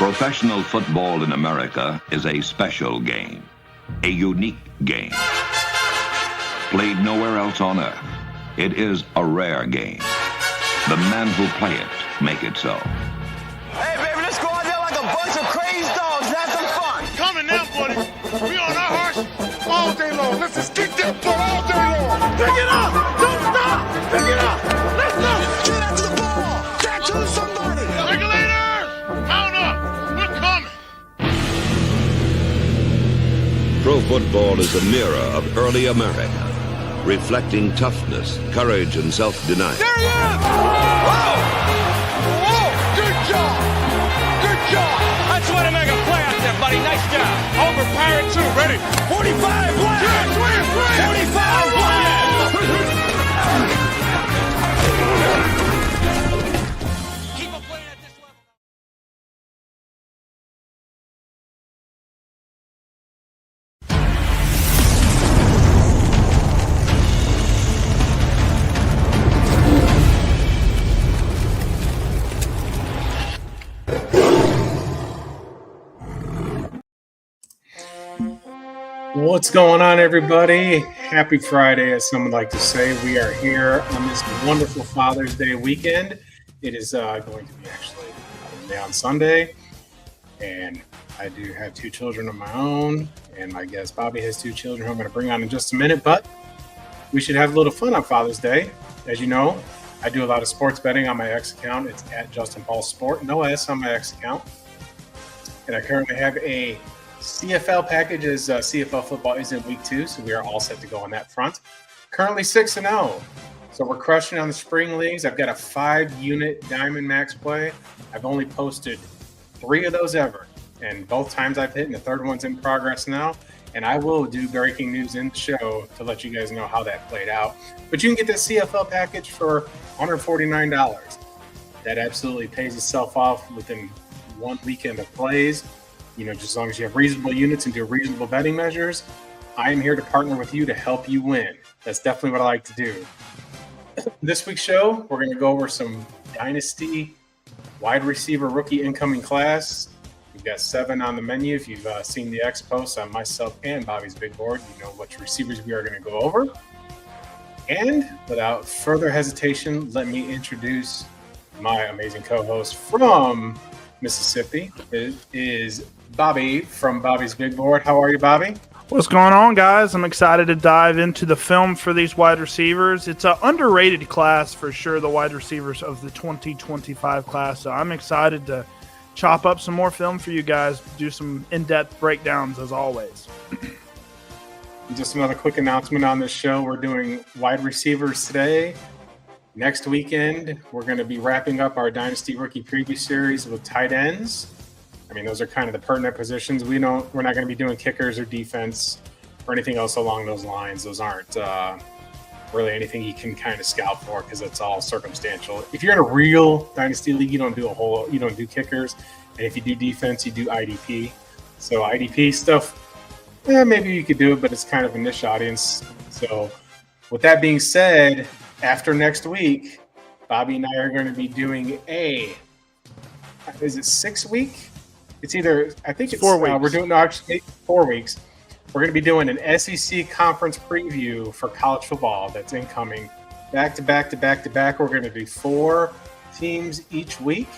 Professional football in America is a special game, a unique game. Played nowhere else on earth, it is a rare game. The men who play it make it so. Hey, baby, let's go out there like a bunch of crazy dogs and have some fun. Coming now, buddy. We on our horse all day long. Let's just kick that ball all day long. Pick it up. Don't stop. Pick it up. Let's go. Get after the ball. Catch to somebody. Regulators, count up. We're coming. Pro football is a mirror of early America, reflecting toughness, courage, and self-denial. There he is. Whoa. Whoa. Good job. Good job. That's way to make a play out there, buddy. Nice job. Over Pirate 2. Ready? 45 black. 45 black. Keep on playing at this level. What's going on, everybody? Happy Friday, as some would like to say. We are here on this wonderful Father's Day weekend. It is going to be actually Father's Day on Sunday, and I do have two children of my own, and my guest Bobby has two children who I'm going to bring on in just a minute, but we should have a little fun on Father's Day. As you know, I do a lot of sports betting on my X account. It's at JustinPaulSports, no S on my X account, and I currently have a CFL package as CFL football is in week 2, so we are all set to go on that front. Currently 6-0, so we're crushing on the spring leagues. I've got a 5-unit Diamond Max play. I've only posted 3 of those ever, and both times I've hit, and the third one's in progress now. And I will do breaking news in the show to let you guys know how that played out. But you can get this CFL package for $149. That absolutely pays itself off within one weekend of plays. You know, just as long as you have reasonable units and do reasonable betting measures, I am here to partner with you to help you win. That's definitely what I like to do. This week's show, we're going to go over some Dynasty wide receiver rookie incoming class. We've got 7 on the menu. If you've seen the X posts on myself and Bobby's big board, you know which receivers we are going to go over. And without further hesitation, let me introduce my amazing co-host from Mississippi. It is Bobby from Bobby's Big Board. How are you, Bobby? What's going on, guys? I'm excited to dive into the film for these wide receivers. It's an underrated class for sure, the wide receivers of the 2025 class. So I'm excited to chop up some more film for you guys, do some in-depth breakdowns as always. Just another quick announcement on this show. We're doing wide receivers today. Next weekend, we're going to be wrapping up our Dynasty Rookie Preview Series with tight ends. I mean, those are kind of the pertinent positions. We're not going to be doing kickers or defense or anything else along those lines. Those aren't really anything you can kind of scout for because it's all circumstantial. If you're in a real Dynasty league, you don't do kickers. And if you do defense, you do IDP. So IDP stuff, maybe you could do it, but it's kind of a niche audience. So with that being said, after next week, Bobby and I are going to be doing is it 6 week? It's either, I think it's 4 weeks. We're doing actually 4 weeks. We're going to be doing an SEC conference preview for college football that's incoming back to back to back to back. We're going to do 4 teams each week.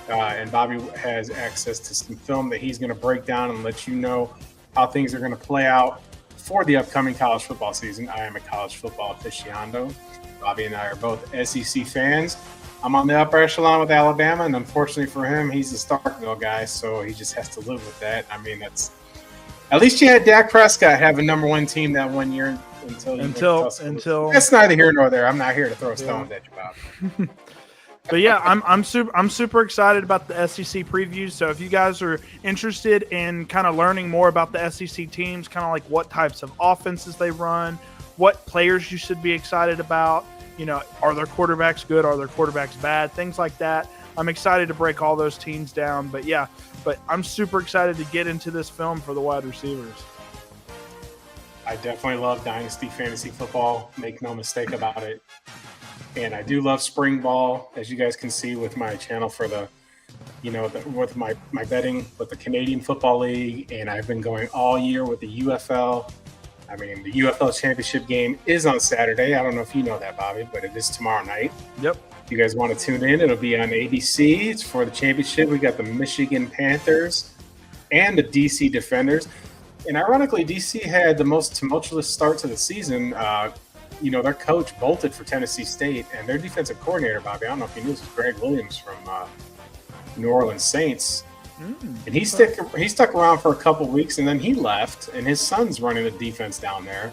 And Bobby has access to some film that he's going to break down and let you know how things are going to play out for the upcoming college football season. I am a college football aficionado. Bobby and I are both SEC fans. I'm on the upper echelon with Alabama, and unfortunately for him, he's a Starkville guy, so he just has to live with that. I mean, that's at least you had Dak Prescott have a number 1 team that 1 year until that's neither here nor there. I'm not here to throw stones at you, Bob. But yeah, I'm super excited about the SEC previews. So if you guys are interested in kind of learning more about the SEC teams, kind of like what types of offenses they run, what players you should be excited about, you know, are their quarterbacks good? Are their quarterbacks bad? Things like that. I'm excited to break all those teams down. But I'm super excited to get into this film for the wide receivers. I definitely love Dynasty Fantasy Football. Make no mistake about it. And I do love spring ball, as you guys can see with my channel for the with my betting with the Canadian Football League, and I've been going all year with the UFL. I mean, the UFL championship game is on Saturday. I don't know if you know that, Bobby, but it is tomorrow night. Yep. If you guys want to tune in, it'll be on ABC. It's for the championship. We got the Michigan Panthers and the DC Defenders. And ironically, DC had the most tumultuous start to the season. Their coach bolted for Tennessee State, and their defensive coordinator, Bobby, I don't know if you knew this, was Greg Williams from New Orleans Saints. And he stuck around for a couple weeks, and then he left, and his son's running the defense down there.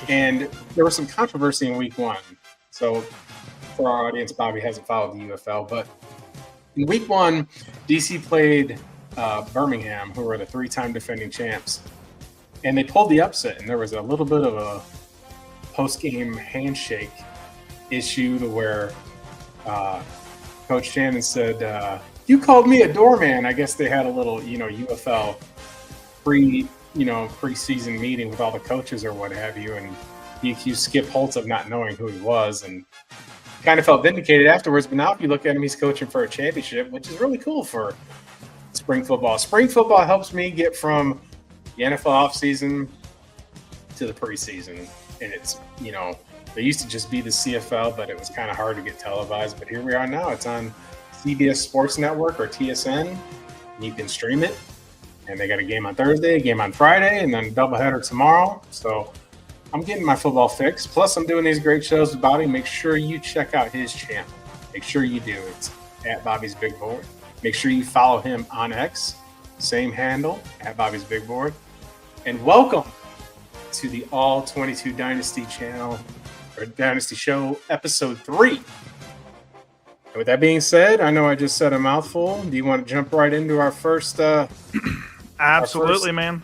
And there was some controversy in week 1. So for our audience, Bobby hasn't followed the UFL, but in week 1, DC played Birmingham, who were the 3-time defending champs. And they pulled the upset, and there was a little bit of a post-game handshake issue to where Coach Shannon said, you called me a doorman. I guess they had a little, UFL preseason meeting with all the coaches or what have you, and he accused Skip Holtz of not knowing who he was, and kind of felt vindicated afterwards. But now if you look at him, he's coaching for a championship, which is really cool for spring football. Spring football helps me get from the NFL offseason to the preseason. And it's, they used to just be the CFL, but it was kind of hard to get televised. But here we are now. It's on CBS Sports Network or TSN. And you can stream it. And they got a game on Thursday, a game on Friday, and then a doubleheader tomorrow. So I'm getting my football fix. Plus, I'm doing these great shows with Bobby. Make sure you check out his channel. Make sure you do. It's at Bobby's Big Board. Make sure you follow him on X. Same handle, at Bobby's Big Board. And welcome to the All-22 Dynasty channel, or Dynasty Show, Episode 3. And with that being said, I know I just said a mouthful. Do you want to jump right into our first? Absolutely, man.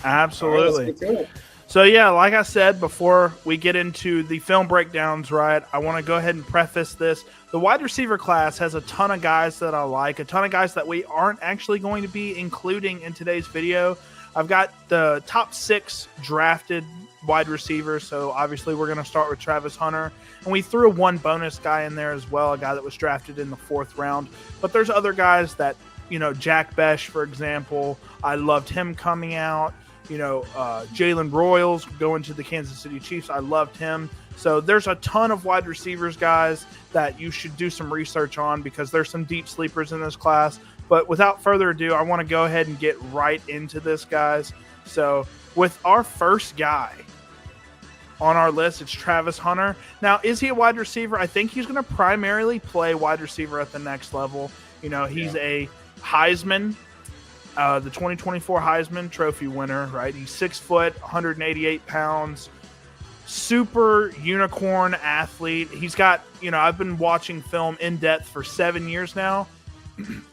Absolutely. Right, let's get to it. So, yeah, like I said, before we get into the film breakdowns, right, I want to go ahead and preface this. The wide receiver class has a ton of guys that I like, a ton of guys that we aren't actually going to be including in today's video. I've got the top 6 drafted wide receivers, so obviously we're going to start with Travis Hunter. And we threw one bonus guy in there as well, a guy that was drafted in the 4th round. But there's other guys that, Jack Besh, for example, I loved him coming out. Jalen Royals going to the Kansas City Chiefs. I loved him. So there's a ton of wide receivers, guys, that you should do some research on because there's some deep sleepers in this class. But without further ado, I want to go ahead and get right into this, guys. So with our first guy on our list, it's Travis Hunter. Now, is he a wide receiver? I think he's going to primarily play wide receiver at the next level. He's a Heisman, the 2024 Heisman Trophy winner, right? He's 6 foot, 188 pounds, super unicorn athlete. He's got, I've been watching film in depth for 7 years now.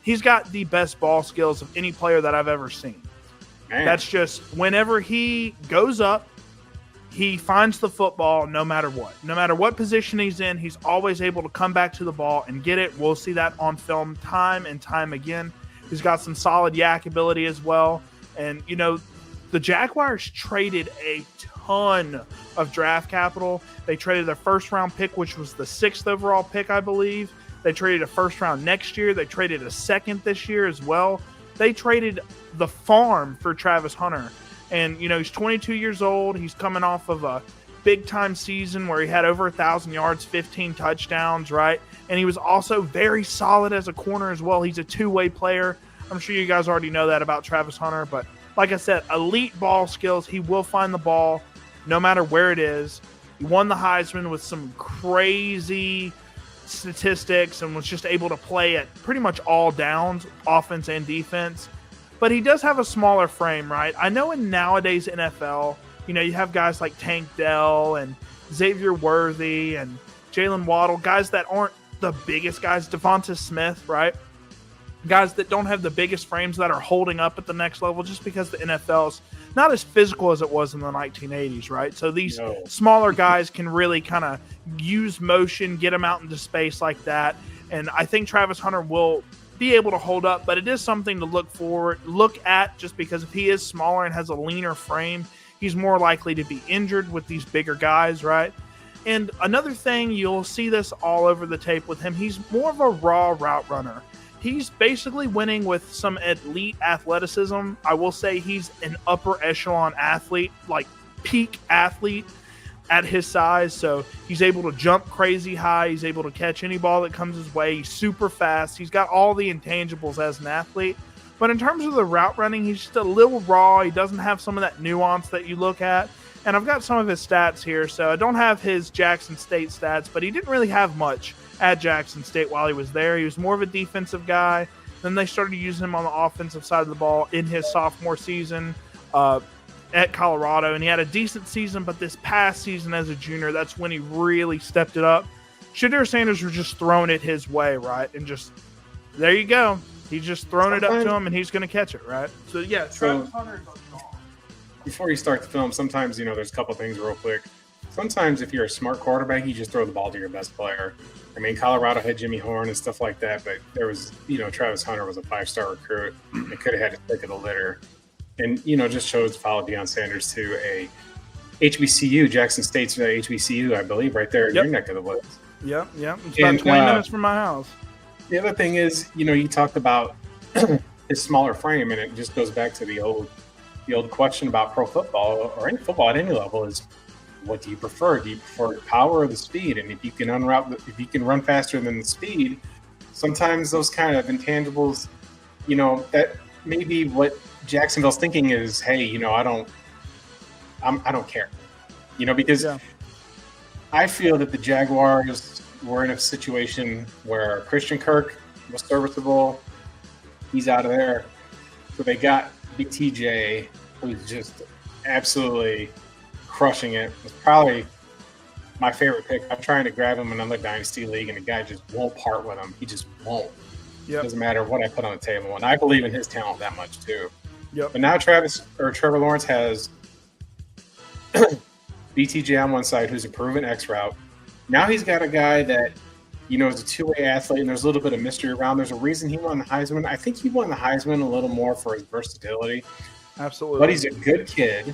He's got the best ball skills of any player that I've ever seen. Man. That's just whenever he goes up, he finds the football no matter what. No matter what position he's in, he's always able to come back to the ball and get it. We'll see that on film time and time again. He's got some solid yak ability as well. And, the Jaguars traded a ton of draft capital. They traded their 1st round pick, which was the 6th overall pick, I believe. They traded a 1st round next year. They traded a 2nd this year as well. They traded the farm for Travis Hunter. And, he's 22 years old. He's coming off of a big-time season where he had over 1,000 yards, 15 touchdowns, right? And he was also very solid as a corner as well. He's a two-way player. I'm sure you guys already know that about Travis Hunter. But like I said, elite ball skills. He will find the ball no matter where it is. He won the Heisman with some crazy statistics and was just able to play at pretty much all downs, offense and defense. But he does have a smaller frame, right? I know in nowadays NFL, you have guys like Tank Dell and Xavier Worthy and Jalen Waddle, guys that aren't the biggest guys, Devonta Smith, right? Guys that don't have the biggest frames that are holding up at the next level just because the NFL's not as physical as it was in the 1980s, right? So these smaller guys can really kind of use motion, get them out into space like that. And I think Travis Hunter will be able to hold up, but it is something to look at just because if he is smaller and has a leaner frame, he's more likely to be injured with these bigger guys, right? And another thing, you'll see this all over the tape with him, he's more of a raw route runner. he's basically winning with some elite athleticism. I will say he's an upper echelon athlete, like peak athlete at his size. So he's able to jump crazy high. He's able to catch any ball that comes his way. He's super fast. He's got all the intangibles as an athlete. But in terms of the route running, he's just a little raw. He doesn't have some of that nuance that you look at. And I've got some of his stats here. So I don't have his Jackson State stats, but he didn't really have much at Jackson State while he was there. He was more of a defensive guy. Then they started using him on the offensive side of the ball in his sophomore season at Colorado. And he had a decent season, but this past season as a junior, that's when he really stepped it up. Shadur Sanders was just throwing it his way, right? And just, there you go. He's just throwing it up to him, and he's going to catch it, right? So, yeah, Travis Hunter is gone. Before you start the film, sometimes, there's a couple things real quick. Sometimes if you're a smart quarterback, you just throw the ball to your best player. I mean, Colorado had Jimmy Horn and stuff like that, but there was, Travis Hunter was a 5-star recruit. They could have had his pick of the litter. And, just chose to follow Deion Sanders to a HBCU, Jackson State's HBCU, I believe, right there in your neck of the woods. Yep. It's about 20 minutes from my house. The other thing is, you talked about his smaller frame, and it just goes back to the old question about pro football or any football at any level is, what do you prefer? Do you prefer the power or the speed? And if you can if you can run faster than the speed, sometimes those kind of intangibles, that may be what Jacksonville's thinking is, hey, I don't care, because I feel that the Jaguars were in a situation where Christian Kirk was serviceable. He's out of there. So they got BTJ, who's just absolutely crushing it. It's probably my favorite pick. I'm trying to grab him in another Dynasty league, and the guy just won't part with him. He just won't. It doesn't matter what I put on the table. And I believe in his talent that much too. But now Trevor Lawrence has BTJ on one side, who's a proven X route. Now he's got a guy that, is a two-way athlete, and there's a little bit of mystery around. There's a reason he won the Heisman. I think he won the Heisman a little more for his versatility. Absolutely. But he's a good kid.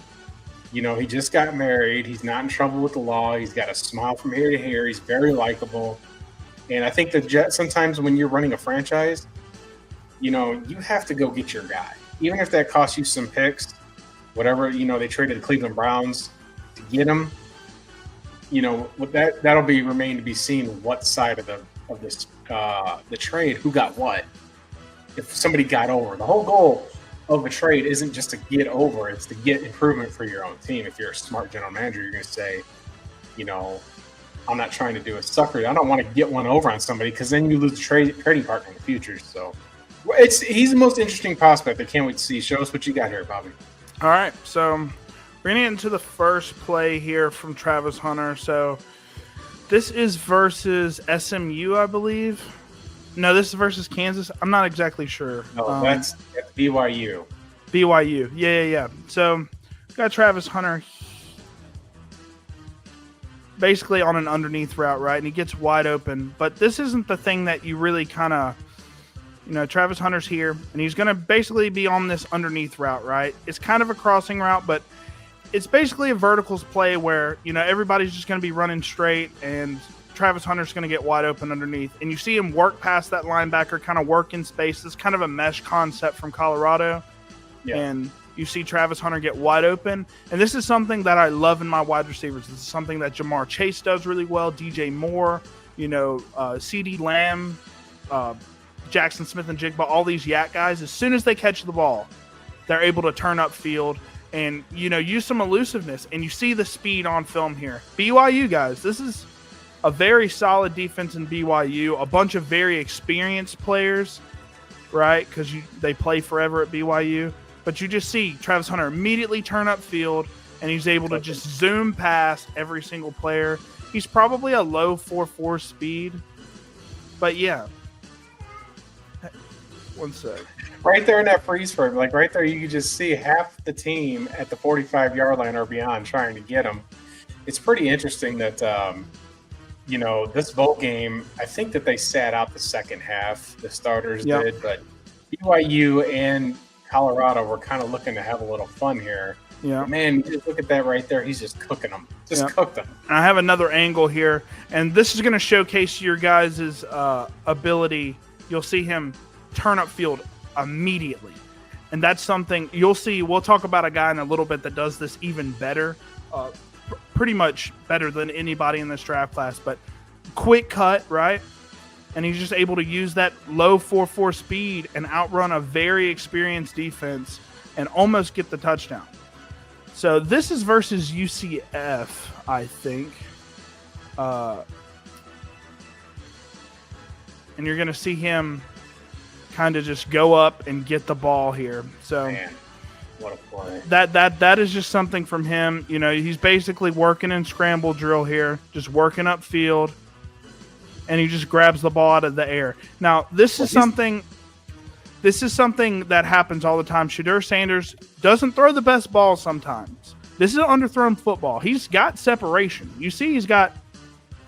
He just got married. He's not in trouble with the law. He's got a smile from ear to ear. He's very likable. And I think the Jets, sometimes when you're running a franchise, you have to go get your guy. Even if that costs you some picks, whatever, they traded the Cleveland Browns to get him. That'll remain to be seen what side of the trade, who got what. If somebody got over, the whole goal of a trade isn't just to get over; it's to get improvement for your own team. If you're a smart general manager, you're going to say, I'm not trying to do a sucker. I don't want to get one over on somebody because then you lose the trading partner in the future. So, he's the most interesting prospect. I can't wait to see. Show us what you got here, Bobby. All right, so we're going to get into the first play here from Travis Hunter. So this is versus SMU, I believe. No, this is versus Kansas. I'm not exactly sure. No, that's BYU. BYU. Yeah. So got Travis Hunter basically on an underneath route, right? And he gets wide open. But this isn't the thing that you really kind of, Travis Hunter's here, and he's going to basically be on this underneath route, right? It's kind of a crossing route, but it's basically a verticals play where, everybody's just going to be running straight, and Travis Hunter's going to get wide open underneath. And you see him work past that linebacker, kind of work in space. It's kind of a mesh concept from Colorado. Yeah. And you see Travis Hunter get wide open. And this is something that I love in my wide receivers. This is something that Jamar Chase does really well, DJ Moore, CeeDee Lamb, Jackson Smith and Jigba, all these yak guys. As soon as they catch the ball, they're able to turn up field and, use some elusiveness. And you see the speed on film here. BYU, guys, this is a very solid defense in BYU, a bunch of very experienced players, right? Because they play forever at BYU. But you just see Travis Hunter immediately turn up field, and he's able to just zoom past every single player. He's probably a low 4.4 speed. But, yeah. One sec. Right there in that freeze frame, right there, you can just see half the team at the 45-yard line or beyond trying to get him. It's pretty interesting that this bowl game, I think that they sat out the second half, the starters did, but BYU and Colorado were kind of looking to have a little fun here. Yeah. Man, just look at that right there. He's just cooking them. Cooked them. I have another angle here, and this is going to showcase your guys' ability. You'll see him turn up field immediately. And that's something you'll see. We'll talk about a guy in a little bit that does this even better, pretty much better than anybody in this draft class. But quick cut, right? And he's just able to use that low 4.4 speed and outrun a very experienced defense and almost get the touchdown. So this is versus UCF, I think. And you're going to see him kind of just go up and get the ball here. So Man, what a play. that is just something from him. You know, he's basically working in scramble drill here, just working upfield, and he just grabs the ball out of the air. Now, this is something that happens all the time. Shedeur Sanders doesn't throw the best ball sometimes. This is an underthrown football. He's got separation. You see he's got,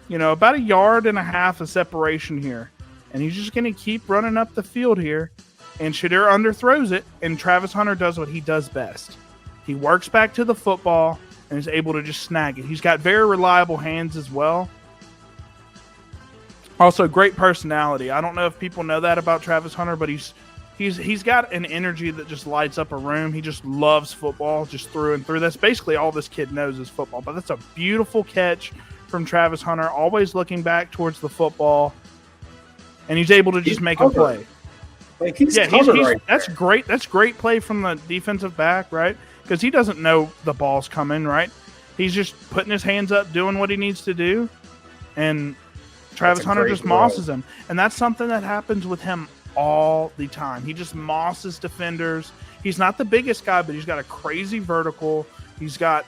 about 1.5 yards of separation here. And he's just going to keep running up the field here. And Shedeur underthrows it, and Travis Hunter does what he does best. He works back to the football and is able to just snag it. He's got very reliable hands as well. Also, great personality. I don't know if people know that about Travis Hunter, but he's got an energy that just lights up a room. He just loves football, just through and through. That's basically all this kid knows is football. But that's a beautiful catch from Travis Hunter, always looking back towards the football. And he's able to just make a play. Like right that's great. That's great play from the defensive back, right? Because he doesn't know the ball's coming, right? He's just putting his hands up, doing what he needs to do, and Travis Hunter just mosses him. And that's something that happens with him all the time. He just mosses defenders. He's not the biggest guy, but he's got a crazy vertical. He's got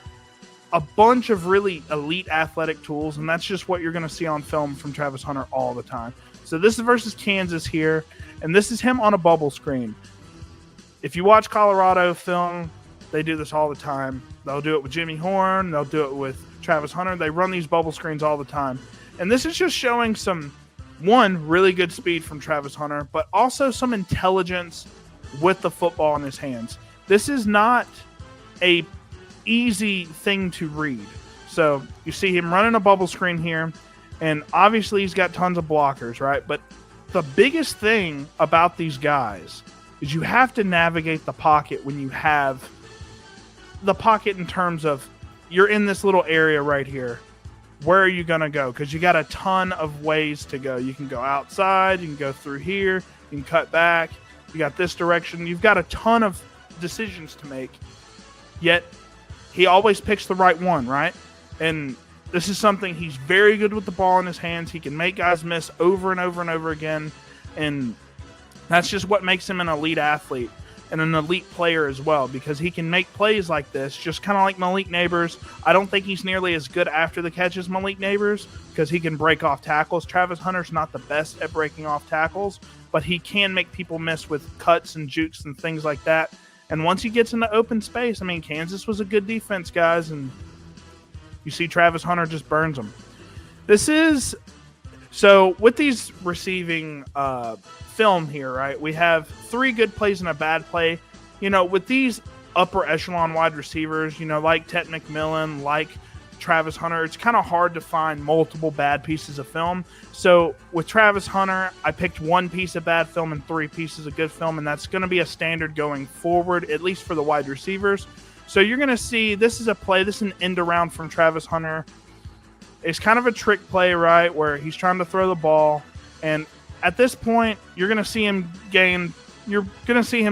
a bunch of really elite athletic tools, and that's just what you're going to see on film from Travis Hunter all the time. So this is versus Kansas here, and this is him on a bubble screen. If you watch Colorado film, they do this all the time. They'll do it with Jimmy Horn. They'll do it with Travis Hunter. They run these bubble screens all the time. And this is just showing really good speed from Travis Hunter, but also some intelligence with the football in his hands. This is not a easy thing to read. So you see him running a bubble screen here. And obviously he's got tons of blockers, right? But the biggest thing about these guys is you have to navigate the pocket when you have the pocket in terms of you're in this little area right here. Where are you going to go? Because you got a ton of ways to go. You can go outside. You can go through here. You can cut back. You got this direction. You've got a ton of decisions to make. Yet he always picks the right one, right? And this is something he's very good with the ball in his hands. He can make guys miss over and over and over again. And that's just what makes him an elite athlete and an elite player as well, because he can make plays like this, just kind of like Malik Neighbors. I don't think he's nearly as good after the catch as Malik Neighbors because he can break off tackles. Travis Hunter's not the best at breaking off tackles, but he can make people miss with cuts and jukes and things like that. And once he gets into open space, Kansas was a good defense, guys, and you see Travis Hunter just burns them. So with these receiving film here, right, we have 3 good plays and a bad play. With these upper echelon wide receivers, like Ted McMillan, like Travis Hunter, it's kind of hard to find multiple bad pieces of film. So with Travis Hunter, I picked 1 piece of bad film and 3 pieces of good film, and that's going to be a standard going forward, at least for the wide receivers. So you're going to see this is a play. This is an end around from Travis Hunter. It's kind of a trick play, right, where he's trying to throw the ball. And at this point, you're going to see him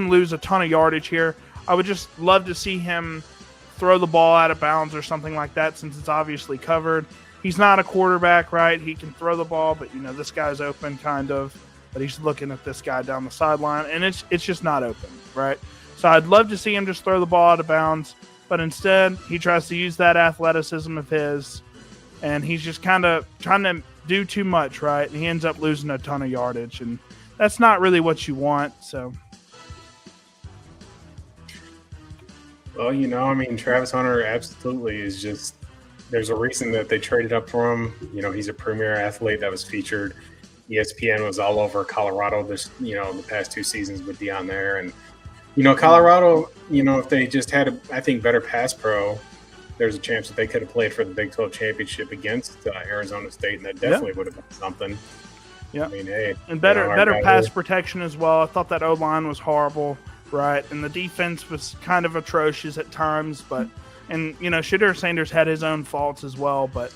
lose a ton of yardage here. I would just love to see him throw the ball out of bounds or something like that since it's obviously covered. He's not a quarterback, right? He can throw the ball, but, this guy's open kind of. But he's looking at this guy down the sideline, and it's just not open, right? So I'd love to see him just throw the ball out of bounds, but instead he tries to use that athleticism of his, and he's just kind of trying to do too much, right? And he ends up losing a ton of yardage, and that's not really what you want. So, well, Travis Hunter absolutely is just – there's a reason that they traded up for him. He's a premier athlete that was featured. ESPN was all over Colorado the past 2 seasons with Deion there, and Colorado, if they just had better pass pro, there's a chance that they could have played for the Big 12 championship against Arizona State, and that definitely would have been something. Yeah, I mean, hey, and better pass here. protection as well. I thought that O-line was horrible, right? And the defense was kind of atrocious at times, but Shedeur Sanders had his own faults as well. But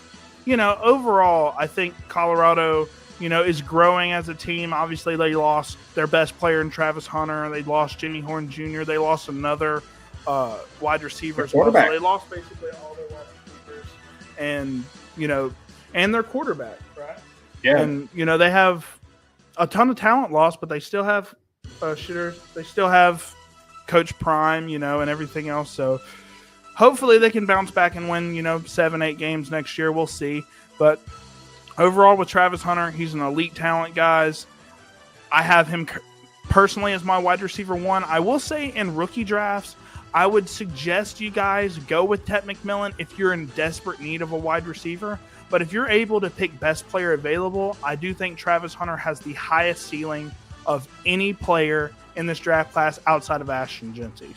overall, I think Colorado, is growing as a team. Obviously, they lost their best player in Travis Hunter. They lost Jimmy Horn Jr. They lost another wide receiver as well. So they lost basically all their wide receivers, and their quarterback, right? Yeah. And, they have a ton of talent lost, but they still have shooters. They still have Coach Prime, and everything else. So hopefully they can bounce back and win, 7-8 games next year. We'll see. But overall with Travis Hunter, he's an elite talent, guys. I have him personally as my wide receiver 1. I will say in rookie drafts, I would suggest you guys go with Tet McMillan if you're in desperate need of a wide receiver. But if you're able to pick best player available, I do think Travis Hunter has the highest ceiling of any player in this draft class outside of Ashton Genty.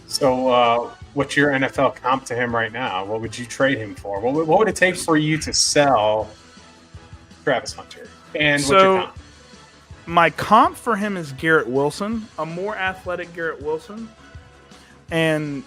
So what's your NFL comp to him right now? What would you trade him for? What would it take for you to sell Travis Hunter? And what's your comp? My comp for him is Garrett Wilson, a more athletic Garrett Wilson. And,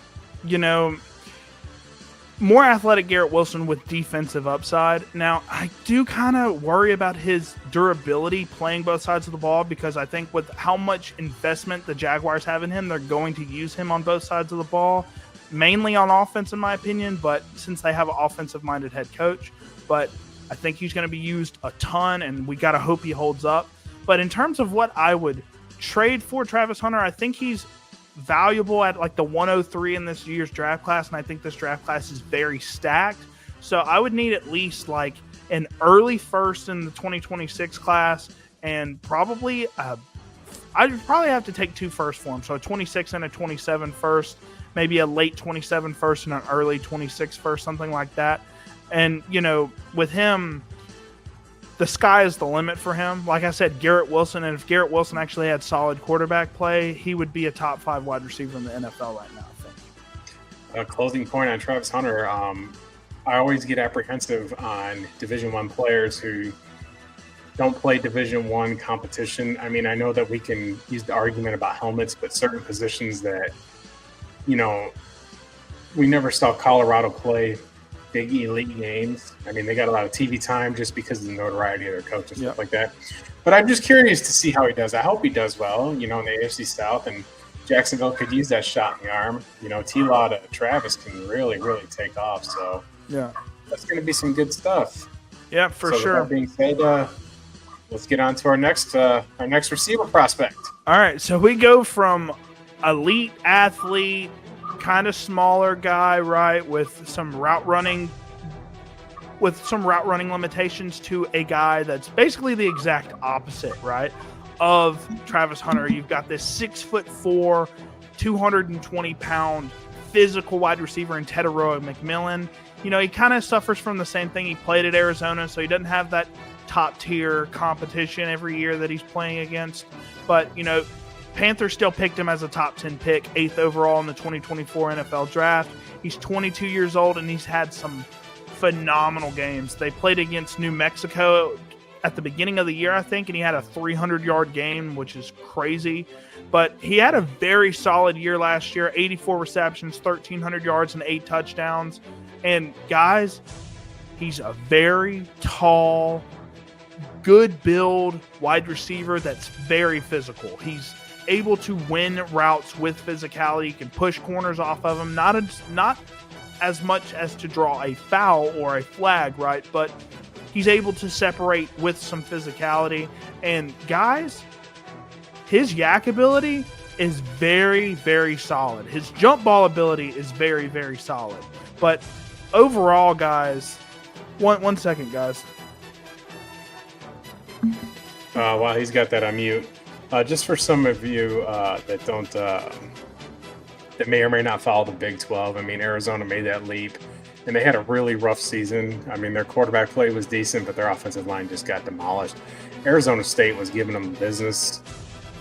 more athletic Garrett Wilson with defensive upside. Now, I do kind of worry about his durability playing both sides of the ball because I think with how much investment the Jaguars have in him, they're going to use him on both sides of the ball, mainly on offense, in my opinion, but since they have an offensive-minded head coach. But I think he's going to be used a ton, and we got to hope he holds up. But in terms of what I would trade for Travis Hunter, I think he's valuable at like the 103 in this year's draft class, and I think this draft class is very stacked. So I would need at least like an early first in the 2026 class, and probably I'd probably have to take 2 firsts for him. So a 26 and a 27 first, maybe a late 27 first and an early 26 first, something like that. And with him, the sky is the limit for him. Like I said, Garrett Wilson, and if Garrett Wilson actually had solid quarterback play, he would be a top 5 wide receiver in the NFL right now, I think. A closing point on Travis Hunter. I always get apprehensive on Division I players who don't play Division I competition. I mean, I know that we can use the argument about helmets, but certain positions that, we never saw Colorado play big elite games. I mean, they got a lot of TV time just because of the notoriety of their coach and stuff like that. But I'm just curious to see how he does. I hope he does well, in the AFC South, and Jacksonville could use that shot in the arm. T-Law to Travis can really, really take off. So yeah, that's going to be some good stuff. Yeah, for sure. With that being said, let's get on to our next receiver prospect. All right, so we go from elite athlete, kind of smaller guy, right, with some route running limitations, to a guy that's basically the exact opposite, right, of Travis Hunter. You've got this 6'4", 220-pound physical wide receiver in Tetairoa McMillan. He kind of suffers from the same thing. He played at Arizona, so he doesn't have that top-tier competition every year that he's playing against. But, Panther still picked him as a top 10 pick, 8th overall in the 2024 NFL draft. He's 22 years old, and he's had some phenomenal games. They played against New Mexico at the beginning of the year, I think, and he had a 300-yard game, which is crazy. But he had a very solid year last year, 84 receptions, 1,300 yards, and 8 touchdowns. And, guys, he's a very tall, good build wide receiver that's very physical. He's able to win routes with physicality. He can push corners off of him, not as much as to draw a foul or a flag, right? But he's able to separate with some physicality. And guys, his yak ability is very, very solid. His jump ball ability is very, very solid. But overall, guys, one second, guys. While he's got that on mute, just for some of you that don't, that may or may not follow the Big 12. I mean, Arizona made that leap, and they had a really rough season. I mean, their quarterback play was decent, but their offensive line just got demolished. Arizona State was giving them business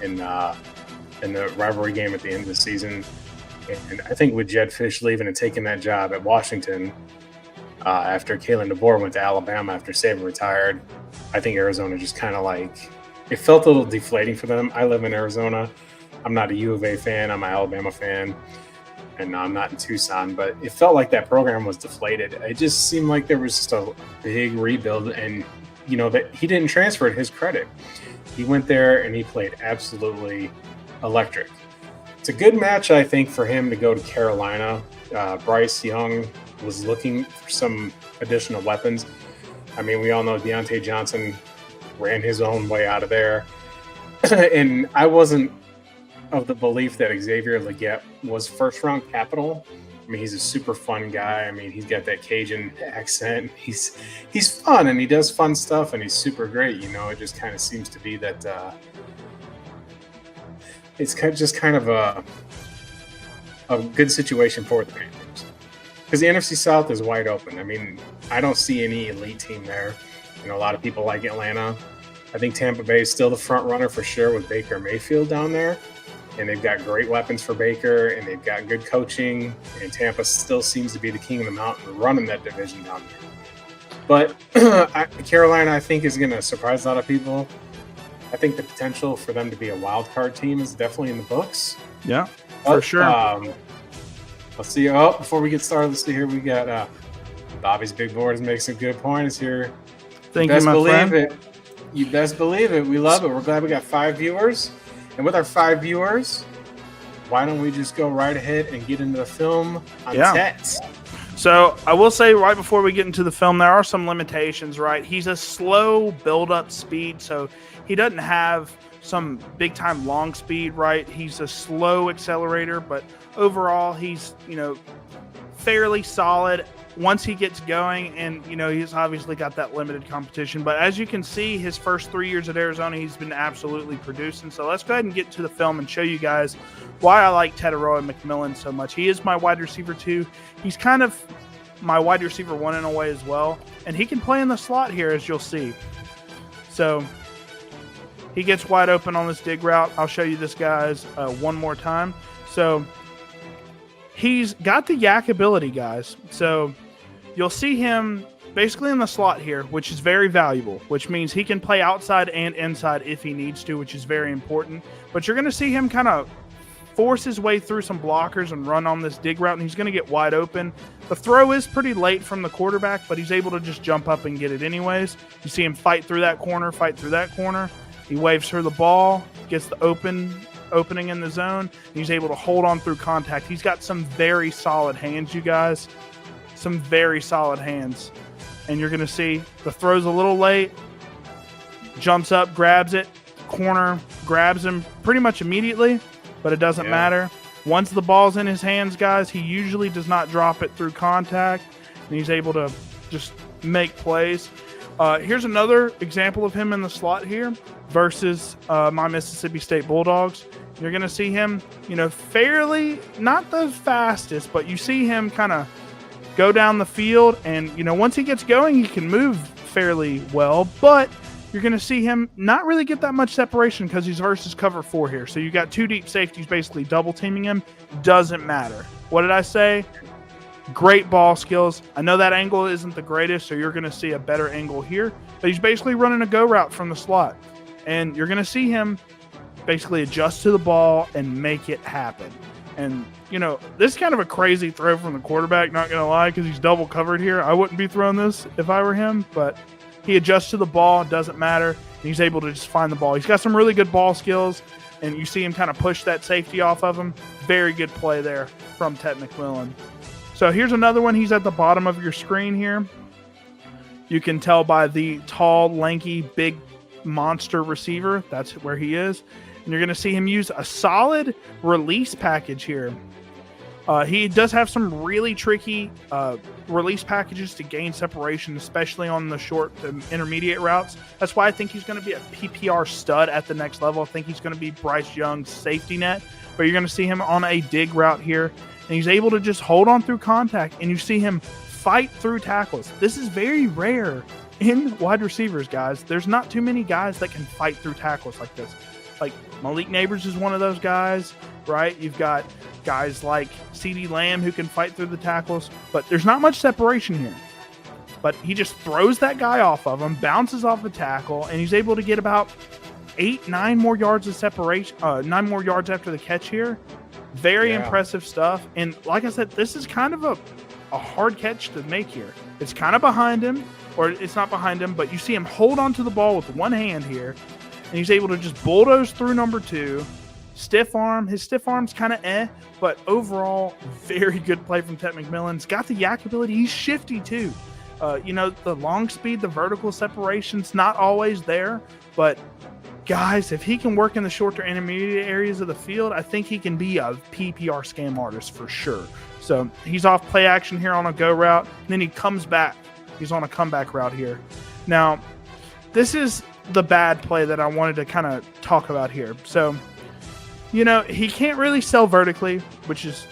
in the rivalry game at the end of the season. And I think with Jed Fish leaving and taking that job at Washington after Kalen DeBoer went to Alabama after Saban retired, I think Arizona just kind of like, it felt a little deflating for them. I live in Arizona. I'm not a U of A fan. I'm an Alabama fan. And I'm not in Tucson, but it felt like that program was deflated. It just seemed like there was just a big rebuild, and that he didn't transfer, to his credit. He went there and he played absolutely electric. It's a good match, I think, for him to go to Carolina. Bryce Young was looking for some additional weapons. I mean, we all know Deontay Johnson ran his own way out of there. And I wasn't of the belief that Xavier Legette was first-round capital. I mean, he's a super fun guy. I mean, he's got that Cajun accent. He's fun, and he does fun stuff, and he's super great. It just kind of seems to be that it's just kind of a good situation for the Panthers, because the NFC South is wide open. I mean, I don't see any elite team there. A lot of people like Atlanta. I think Tampa Bay is still the front runner for sure with Baker Mayfield down there. And they've got great weapons for Baker, and they've got good coaching, and Tampa still seems to be the king of the mountain running that division down there. But Carolina, I think, is going to surprise a lot of people. I think the potential for them to be a wild card team is definitely in the books. Yeah, for sure. Let's see. Oh, before we get started, let's see here. We got Bobby's Big Board makes some good points here. Thank you, my friend. You best believe it. We love it. We're glad we got 5 viewers. And with our 5 viewers, why don't we just go right ahead and get into the film on Tet? So I will say right before we get into the film, there are some limitations, right? He's a slow build-up speed, so he doesn't have some big-time long speed, right? He's a slow accelerator, but overall he's, fairly solid once he gets going, and he's obviously got that limited competition. But as you can see, his first 3 years at Arizona, he's been absolutely producing. So let's go ahead and get to the film and show you guys why I like Tetairoa and McMillan so much. He is my wide receiver 2. He's kind of my wide receiver 1 in a way as well, and he can play in the slot here, as you'll see. So he gets wide open on this dig route. I'll show you this, guys, one more time. So he's got the yak ability, guys. So you'll see him basically in the slot here, which is very valuable, which means he can play outside and inside if he needs to, which is very important. But you're going to see him kind of force his way through some blockers and run on this dig route, and he's going to get wide open. The throw is pretty late from the quarterback, but he's able to just jump up and get it anyways. You see him fight through that corner. He waves her the ball, gets the opening in the zone, and he's able to hold on through contact. He's got some very solid hands, you guys. Some very solid hands. And you're going to see the throw's a little late. Jumps up, grabs it. Corner grabs him pretty much immediately, but it doesn't matter. Once the ball's in his hands, guys, he usually does not drop it through contact, and he's able to just make plays. Here's another example of him in the slot here versus my Mississippi State Bulldogs. You're going to see him, fairly, not the fastest, but you see him kind of go down the field, and, once he gets going, he can move fairly well, but you're going to see him not really get that much separation because he's versus cover 4 here. So you got 2 deep safeties basically double teaming him. Doesn't matter. What did I say? Great ball skills. I know that angle isn't the greatest, so you're going to see a better angle here, but he's basically running a go route from the slot, and you're going to see him basically adjust to the ball and make it happen. And, this is kind of a crazy throw from the quarterback, not going to lie, because he's double covered here. I wouldn't be throwing this if I were him, but he adjusts to the ball, doesn't matter, and he's able to just find the ball. He's got some really good ball skills, and you see him kind of push that safety off of him. Very good play there from Tet McMillan. So here's another one. He's at the bottom of your screen here. You can tell by the tall, lanky, big monster receiver. That's where he is. And you're going to see him use a solid release package here. He does have some really tricky release packages to gain separation, especially on the short to intermediate routes. That's why I think he's going to be a PPR stud at the next level. I think he's going to be Bryce Young's safety net. But you're going to see him on a dig route here, and he's able to just hold on through contact, and you see him fight through tackles. This is very rare in wide receivers, guys. There's not too many guys that can fight through tackles like this. Like Malik Neighbors is one of those guys, right? You've got guys like CeeDee Lamb who can fight through the tackles, but there's not much separation here. but he just throws that guy off of him, bounces off the tackle, and he's able to get about 9 more yards of separation, 9 more yards after the catch here. Very impressive stuff. And like I said, this is kind of a hard catch to make here. It's kind of behind him, or it's not behind him, but you see him hold onto the ball with one hand here, and he's able to just bulldoze through number 2. Stiff arm. His stiff arm's kind of but overall, very good play from Tet McMillan. He's got the yak ability. He's shifty too. The long speed, the vertical separation's not always there, but guys, if he can work in the short or intermediate areas of the field, I think he can be a PPR scam artist for sure. So he's off play action here on a go route, and then he comes back. He's on a comeback route here. Now, this is the bad play that I wanted to kind of talk about here. So, he can't really sell vertically, which is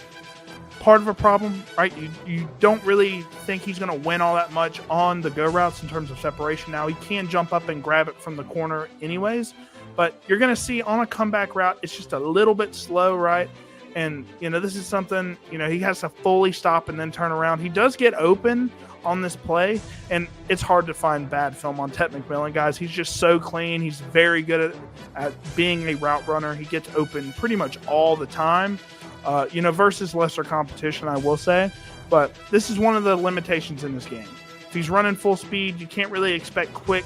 part of a problem, right? You don't really think he's going to win all that much on the go routes in terms of separation. Now, he can jump up and grab it from the corner anyways, but you're going to see on a comeback route, it's just a little bit slow, right? And, this is something, he has to fully stop and then turn around. He does get open on this play, and it's hard to find bad film on Tet McMillan, guys. He's just so clean. He's very good at being a route runner. He gets open pretty much all the time, versus lesser competition, I will say. But this is one of the limitations in this game. If he's running full speed, you can't really expect quick,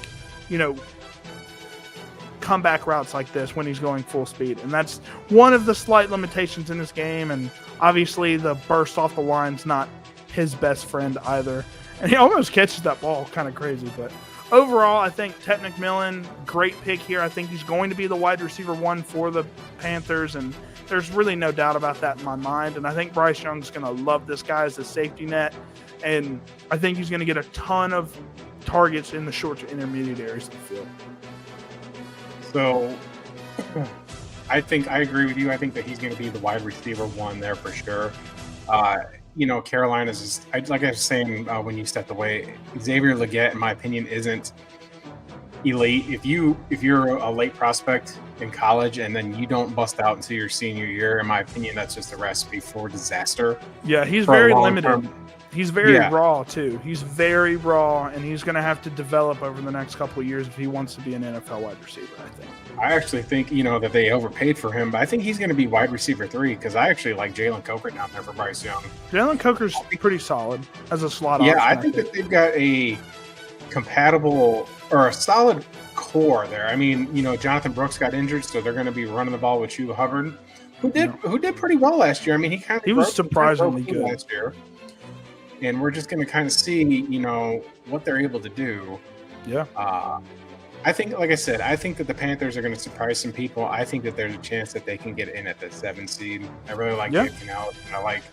comeback routes like this when he's going full speed. And that's one of the slight limitations in this game. And obviously the burst off the line's not his best friend either. And he almost catches that ball, kind of crazy. But overall, I think Tet McMillan, great pick here. I think he's going to be the wide receiver 1 for the Panthers, and there's really no doubt about that in my mind. And I think Bryce Young's going to love this guy as a safety net, and I think he's going to get a ton of targets in the short to intermediate areas of the field. So I think I agree with you. I think that he's going to be the wide receiver 1 there for sure. Carolina's just, like I was saying when you stepped away, Xavier Legette, in my opinion, isn't elite. If you're a late prospect in college and then you don't bust out until your senior year, in my opinion, that's just a recipe for disaster. Yeah, he's very limited. He's very raw too. He's very raw, and he's going to have to develop over the next couple of years if he wants to be an NFL wide receiver, I think. I actually think, that they overpaid for him, but I think he's going to be wide receiver 3 because I actually like Jalen Coker down there for Bryce Young. Jalen Coker's pretty solid as a slot option. Yeah, I think that they've got a compatible or a solid core there. I mean, Jonathan Brooks got injured, so they're going to be running the ball with Chuba Hubbard, who did pretty well last year. I mean, he was surprisingly good last year. And we're just going to kind of see, what they're able to do. Yeah. I think, like I said, I think that the Panthers are going to surprise some people. I think that there's a chance that they can get in at the 7 seed. I really like Dave Canales, and I like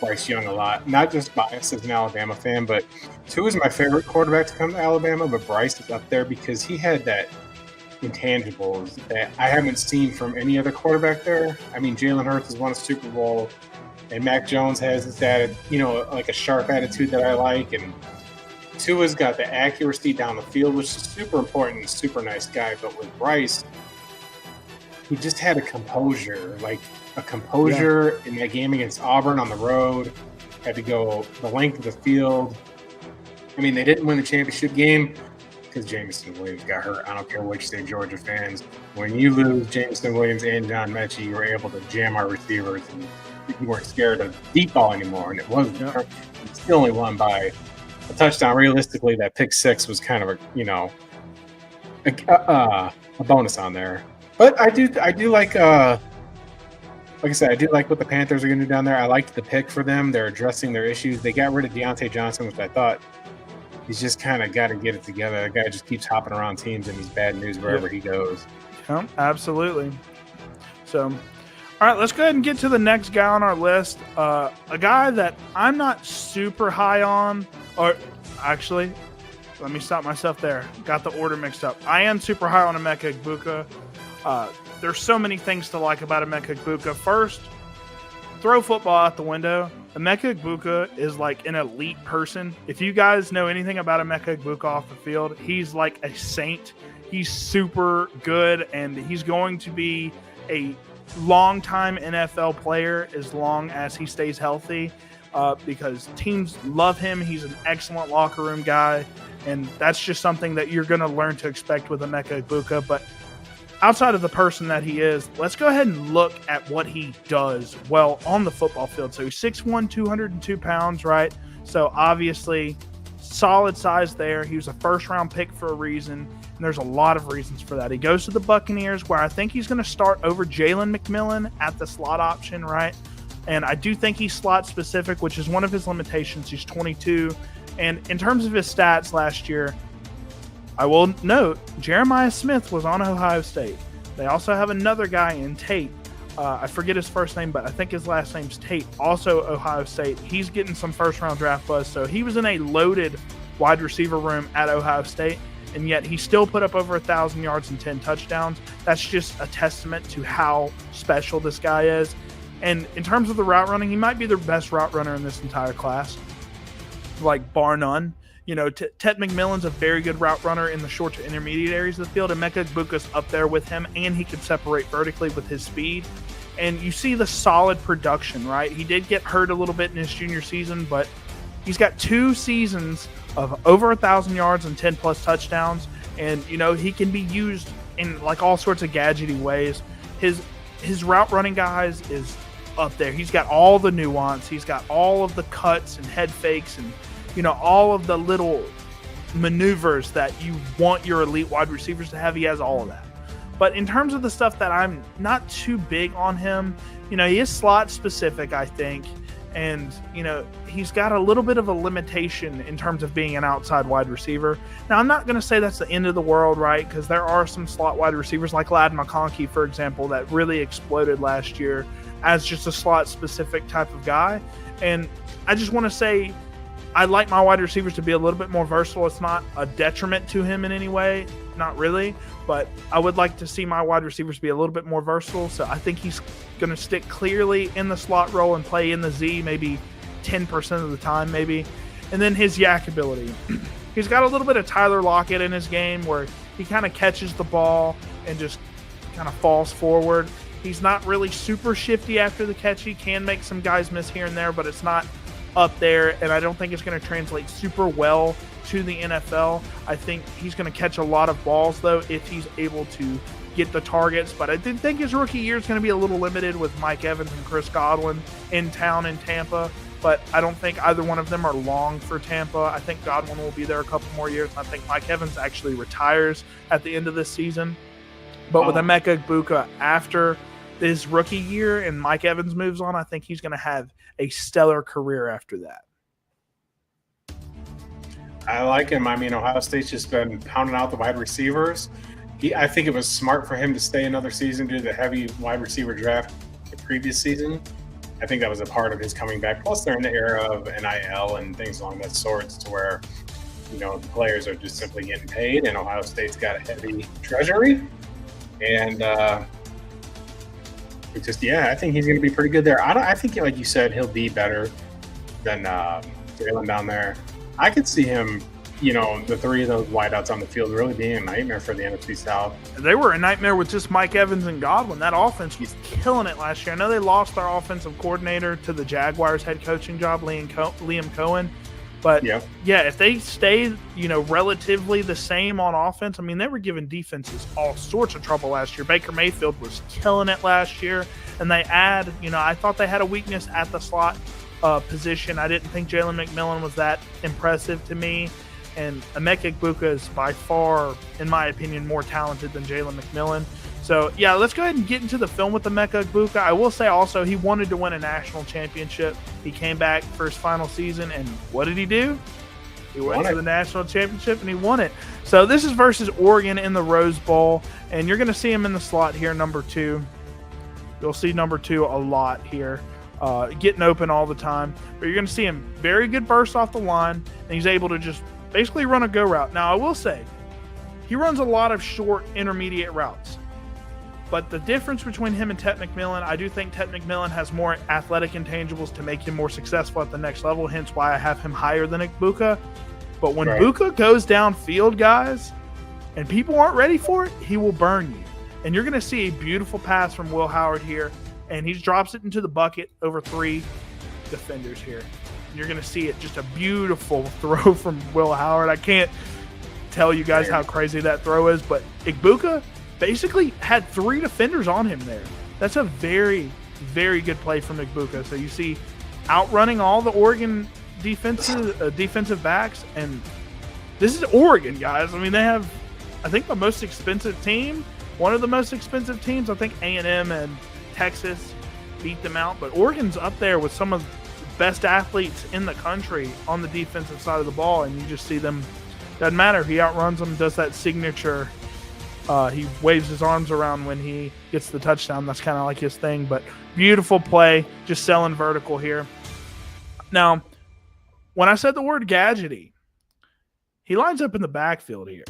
Bryce Young a lot. Not just biased as an Alabama fan, but Tua is my favorite quarterback to come to Alabama, but Bryce is up there because he had that intangibles that I haven't seen from any other quarterback there. I mean, Jalen Hurts has won a Super Bowl, and Mac Jones has this like a sharp attitude that I like, and Tua's got the accuracy down the field, which is super important. Super nice guy. But with Bryce, he just had a composure in that game against Auburn on the road. Had to go the length of the field. I mean, they didn't win the championship game because Jameson Williams got hurt. I don't care what you say, Georgia fans. When you lose Jameson Williams and John Mechie, you were able to jam our receivers, and you weren't scared of deep ball anymore. And it wasn't. Yeah. You still only won by a touchdown. Realistically, that pick 6 was kind of a bonus on there. But I do like I said, I do like what the Panthers are going to do down there. I liked the pick for them. They're addressing their issues. They got rid of Deontay Johnson, which I thought he's just kind of got to get it together. The guy just keeps hopping around teams, and he's bad news wherever he goes. Yeah, absolutely. So, all right, let's go ahead and get to the next guy on our list. A guy that I'm not super high on, or actually, let me stop myself there. Got the order mixed up. I am super high on Emeka Egbuka. There's so many things to like about Emeka Egbuka. First, throw football out the window. Emeka Egbuka is like an elite person. If you guys know anything about Emeka Egbuka off the field, he's like a saint. He's super good, and he's going to be a long-time NFL player as long as he stays healthy. because teams love him. He's an excellent locker room guy, and that's just something that you're going to learn to expect with Emeka Egbuka. But outside of the person that he is, let's go ahead and look at what he does well on the football field. So he's 6'1", 202 pounds, right? So obviously solid size there. He was a first-round pick for a reason, and there's a lot of reasons for that. He goes to the Buccaneers, where I think he's going to start over Jayden McMillan at the slot option, right? And I do think he's slot specific, which is one of his limitations. He's 22. And in terms of his stats last year, I will note Jeremiah Smith was on Ohio State. They also have another guy in Tate. I forget his first name, but I think his last name's Tate, also Ohio State. He's getting some first-round draft buzz. So he was in a loaded wide receiver room at Ohio State, and yet he still put up over 1,000 yards and 10 touchdowns. That's just a testament to how special this guy is. And in terms of the route running, he might be the best route runner in this entire class, like bar none. You know, Ted McMillan's a very good route runner in the short to intermediate areas of the field, and Emeka Egbuka's up there with him, and he can separate vertically with his speed. And you see the solid production, right? He did get hurt a little bit in his junior season, but he's got 2 seasons of over 1,000 yards and 10-plus touchdowns, and, you know, he can be used in, like, all sorts of gadgety ways. His route running, guys, is up there. He's got all the nuance. He's got all of the cuts and head fakes and, you know, all of the little maneuvers that you want your elite wide receivers to have. He has all of that. But in terms of the stuff that I'm not too big on him, you know, he is slot specific, I think. And, you know, he's got a little bit of a limitation in terms of being an outside wide receiver. Now, I'm not going to say that's the end of the world, right? Because there are some slot wide receivers like Ladd McConkey, for example, that really exploded last year as just a slot specific type of guy. And I just want to say, I like my wide receivers to be a little bit more versatile. It's not a detriment to him in any way, not really, but I would like to see my wide receivers be a little bit more versatile. So I think he's going to stick clearly in the slot role and play in the Z maybe 10% of the time maybe. And then his yak ability. He's got a little bit of Tyler Lockett in his game where he kind of catches the ball and just kind of falls forward. He's not really super shifty after the catch. He can make some guys miss here and there, but it's not up there, and I don't think it's going to translate super well to the NFL. I think he's going to catch a lot of balls, though, if he's able to get the targets. But I did think his rookie year is going to be a little limited with Mike Evans and Chris Godwin in town in Tampa. But I don't think either one of them are long for Tampa. I think Godwin will be there a couple more years. I think Mike Evans actually retires at the end of this season. But with Emeka Egbuka after this rookie year and Mike Evans moves on, I think he's going to have a stellar career after that. I like him. I mean, Ohio State's just been pounding out the wide receivers. I think it was smart for him to stay another season due to the heavy wide receiver draft the previous season. I think that was a part of his coming back. Plus, they're in the era of NIL and things along that sorts to where, you know, the players are just simply getting paid, and Ohio State's got a heavy treasury. And I think he's going to be pretty good there. I think, like you said, he'll be better than Jaylen down there. I could see him, you know, the 3 of those wideouts on the field really being a nightmare for the NFC South. They were a nightmare with just Mike Evans and Godwin. That offense was killing it last year. I know they lost their offensive coordinator to the Jaguars head coaching job, Liam Cohen. But, yeah, if they stay, you know, relatively the same on offense, I mean, they were giving defenses all sorts of trouble last year. Baker Mayfield was killing it last year. And they add, you know, I thought they had a weakness at the slot position. I didn't think Jayden McMillan was that impressive to me. And Emeka Egbuka is by far, in my opinion, more talented than Jayden McMillan. So, yeah, let's go ahead and get into the film with Emeka Egbuka. I will say also he wanted to win a national championship. He came back for his final season, and what did he do? He went to the national championship, and he won it. So this is versus Oregon in the Rose Bowl, and you're going to see him in the slot here, number 2. You'll see number 2 a lot here, getting open all the time. But you're going to see him very good burst off the line, and he's able to just basically run a go route. Now, I will say, he runs a lot of short, intermediate routes. But the difference between him and Ted McMillan, I do think Ted McMillan has more athletic intangibles to make him more successful at the next level, hence why I have him higher than Egbuka. But when Egbuka goes downfield, guys, and people aren't ready for it, he will burn you. And you're going to see a beautiful pass from Will Howard here, and he drops it into the bucket over 3. defenders here. You're going to see it, just a beautiful throw from Will Howard. I can't tell you guys how crazy that throw is, but Egbuka basically had 3 defenders on him there. That's a very, very good play from Egbuka. So you see outrunning all the Oregon defensive backs, and this is Oregon, guys. I mean, they have, I think, the most expensive team, one of the most expensive teams. I think A&M and Texas beat them out, but Oregon's up there with some of the best athletes in the country on the defensive side of the ball, and you just see them. Doesn't matter. He outruns them, does that signature. He waves his arms around when he gets the touchdown. That's kind of like his thing, but beautiful play, just selling vertical here. Now, when I said the word gadgety, he lines up in the backfield here.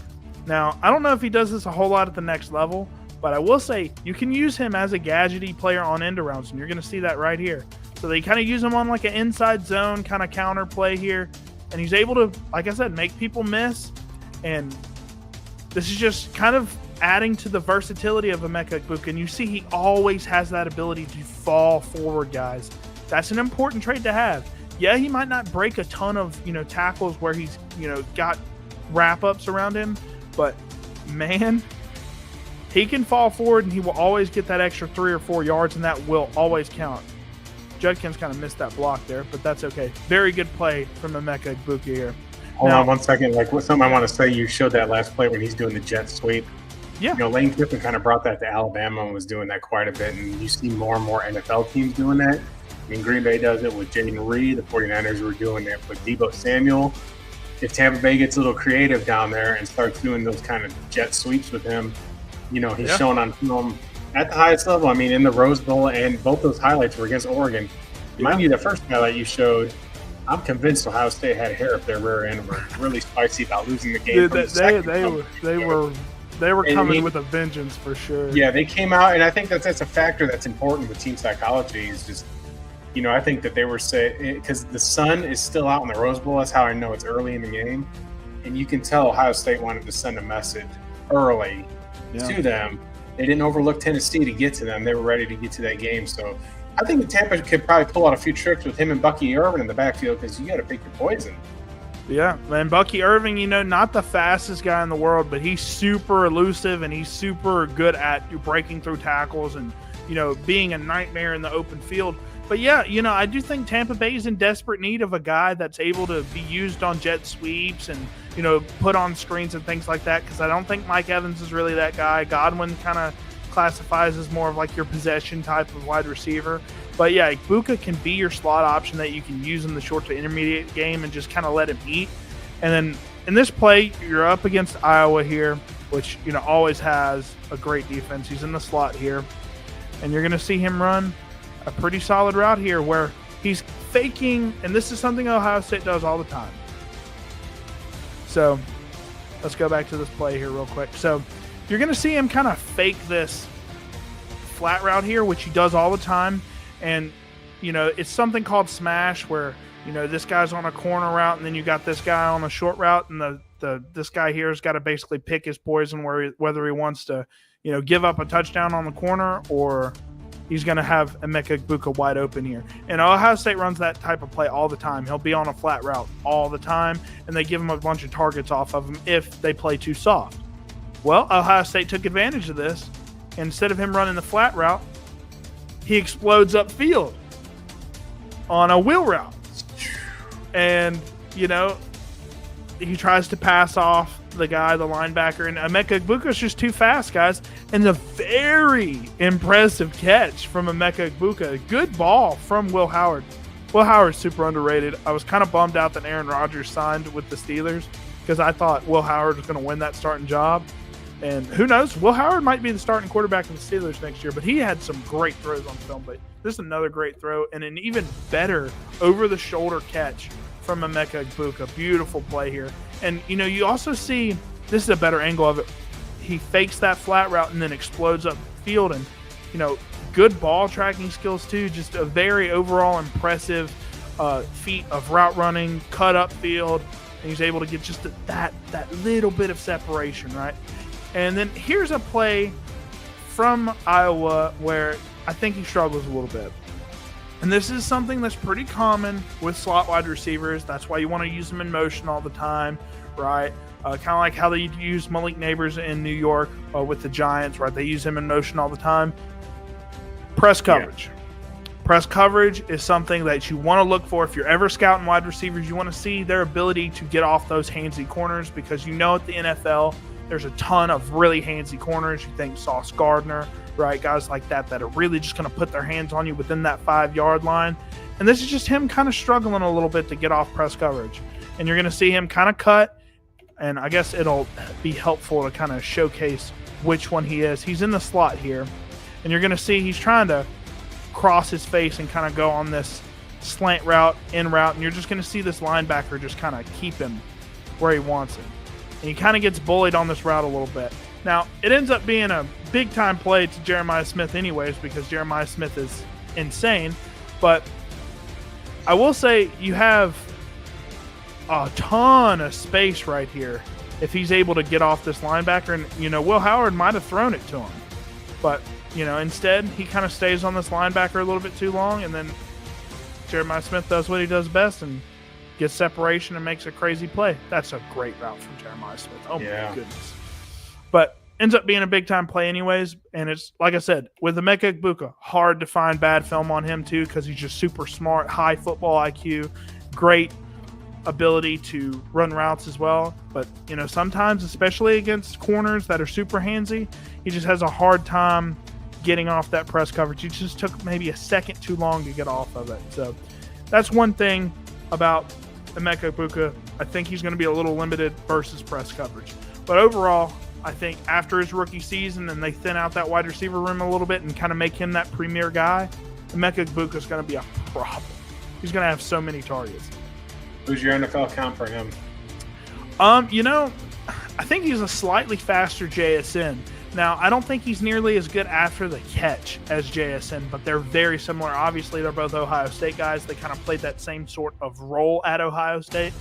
Now, I don't know if he does this a whole lot at the next level, but I will say you can use him as a gadgety player on end arounds, and you're going to see that right here. So they kind of use him on like an inside zone kind of counter play here, and he's able to, like I said, make people miss. And this is just kind of adding to the versatility of Emeka Egbuka, and you see he always has that ability to fall forward, guys. That's an important trait to have. Yeah, he might not break a ton of, tackles where he's, got wrap-ups around him, but, man, he can fall forward, and he will always get that extra 3 or 4 yards, and that will always count. Judkins kind of missed that block there, but that's okay. Very good play from Emeka Egbuka here. Hold on 1 second. Something I want to say, you showed that last play when he's doing the jet sweep. Yeah. Lane Kiffin kind of brought that to Alabama and was doing that quite a bit, and you see more and more NFL teams doing that. I mean, Green Bay does it with Jayden Reed. The 49ers were doing it with Deebo Samuel. If Tampa Bay gets a little creative down there and starts doing those kind of jet sweeps with him, he's shown on film at the highest level. I mean, in the Rose Bowl, and both those highlights were against Oregon. Mind you, the first highlight you showed, I'm convinced Ohio State had hair up their rear end and were really spicy about losing the game. They were coming with a vengeance for sure. Yeah, they came out, and I think that's a factor that's important with team psychology. Is just, I think that they were saying, because the sun is still out in the Rose Bowl. That's how I know it's early in the game, and you can tell Ohio State wanted to send a message early to them. They didn't overlook Tennessee to get to them. They were ready to get to that game. So I think Tampa could probably pull out a few tricks with him and Bucky Irvin in the backfield, because you got to pick your poison. Yeah, and Bucky Irving, not the fastest guy in the world, but he's super elusive and he's super good at breaking through tackles and, being a nightmare in the open field. But yeah, I do think Tampa Bay is in desperate need of a guy that's able to be used on jet sweeps and, put on screens and things like that, because I don't think Mike Evans is really that guy. Godwin kind of classifies as more of like your possession type of wide receiver. But yeah, Egbuka can be your slot option that you can use in the short to intermediate game and just kind of let him eat. And then in this play, you're up against Iowa here, which, always has a great defense. He's in the slot here. And you're going to see him run a pretty solid route here where he's faking, and this is something Ohio State does all the time. So let's go back to this play here real quick. So you're going to see him kind of fake this flat route here, which he does all the time. And, it's something called smash where, this guy's on a corner route and then you got this guy on a short route, and this guy here has got to basically pick his poison whether he wants to, give up a touchdown on the corner or he's going to have Emeka Egbuka wide open here. And Ohio State runs that type of play all the time. He'll be on a flat route all the time, and they give him a bunch of targets off of him if they play too soft. Well, Ohio State took advantage of this. Instead of him running the flat route, he explodes upfield on a wheel route. And, he tries to pass off the guy, the linebacker, and Emeka Egbuka's just too fast, guys. And a very impressive catch from Emeka Egbuka. Good ball from Will Howard. Will Howard's super underrated. I was kind of bummed out that Aaron Rodgers signed with the Steelers because I thought Will Howard was going to win that starting job. And who knows? Will Howard might be the starting quarterback of the Steelers next year, but he had some great throws on film. But this is another great throw and an even better over-the-shoulder catch from Emeka Egbuka. Beautiful play here. And, you also see, this is a better angle of it. He fakes that flat route and then explodes up field. And, good ball tracking skills too. Just a very overall impressive feat of route running, cut up field. And he's able to get just that little bit of separation, right? And then here's a play from Iowa where I think he struggles a little bit. And this is something that's pretty common with slot wide receivers. That's why you want to use them in motion all the time, right? Kind of like how they use Malik Neighbors in New York with the Giants, right? They use him in motion all the time. Press coverage. Yeah. Press coverage is something that you want to look for. If you're ever scouting wide receivers, you want to see their ability to get off those handsy corners, because you know at the NFL, there's a ton of really handsy corners. You think Sauce Gardner, right? Guys like that are really just going to put their hands on you within that 5-yard line. And this is just him kind of struggling a little bit to get off press coverage. And you're going to see him kind of cut. And I guess it'll be helpful to kind of showcase which one he is. He's in the slot here. And you're going to see he's trying to cross his face and kind of go on this slant route, in route. And you're just going to see this linebacker just kind of keep him where he wants him. And he kind of gets bullied on this route a little bit. Now, it ends up being a big-time play to Jeremiah Smith anyways, because Jeremiah Smith is insane. But I will say you have a ton of space right here if he's able to get off this linebacker. And, Will Howard might have thrown it to him. But, instead he kind of stays on this linebacker a little bit too long, and then Jeremiah Smith does what he does best and gets separation and makes a crazy play. That's a great route from Jeremiah Smith. Oh, yeah. My goodness. But ends up being a big-time play anyways, and it's, like I said, with Emeka Egbuka, hard to find bad film on him too, because he's just super smart, high football IQ, great ability to run routes as well. But, sometimes, especially against corners that are super handsy, he just has a hard time getting off that press coverage. He just took maybe a second too long to get off of it. So that's one thing about Emeka Egbuka. I think he's going to be a little limited versus press coverage. But overall, I think after his rookie season and they thin out that wide receiver room a little bit and kind of make him that premier guy, Emeka Egbuka is going to be a problem. He's going to have so many targets. Who's your NFL count for him? I think he's a slightly faster JSN. Now, I don't think he's nearly as good after the catch as JSN, but they're very similar. Obviously, they're both Ohio State guys. They kind of played that same sort of role at Ohio State.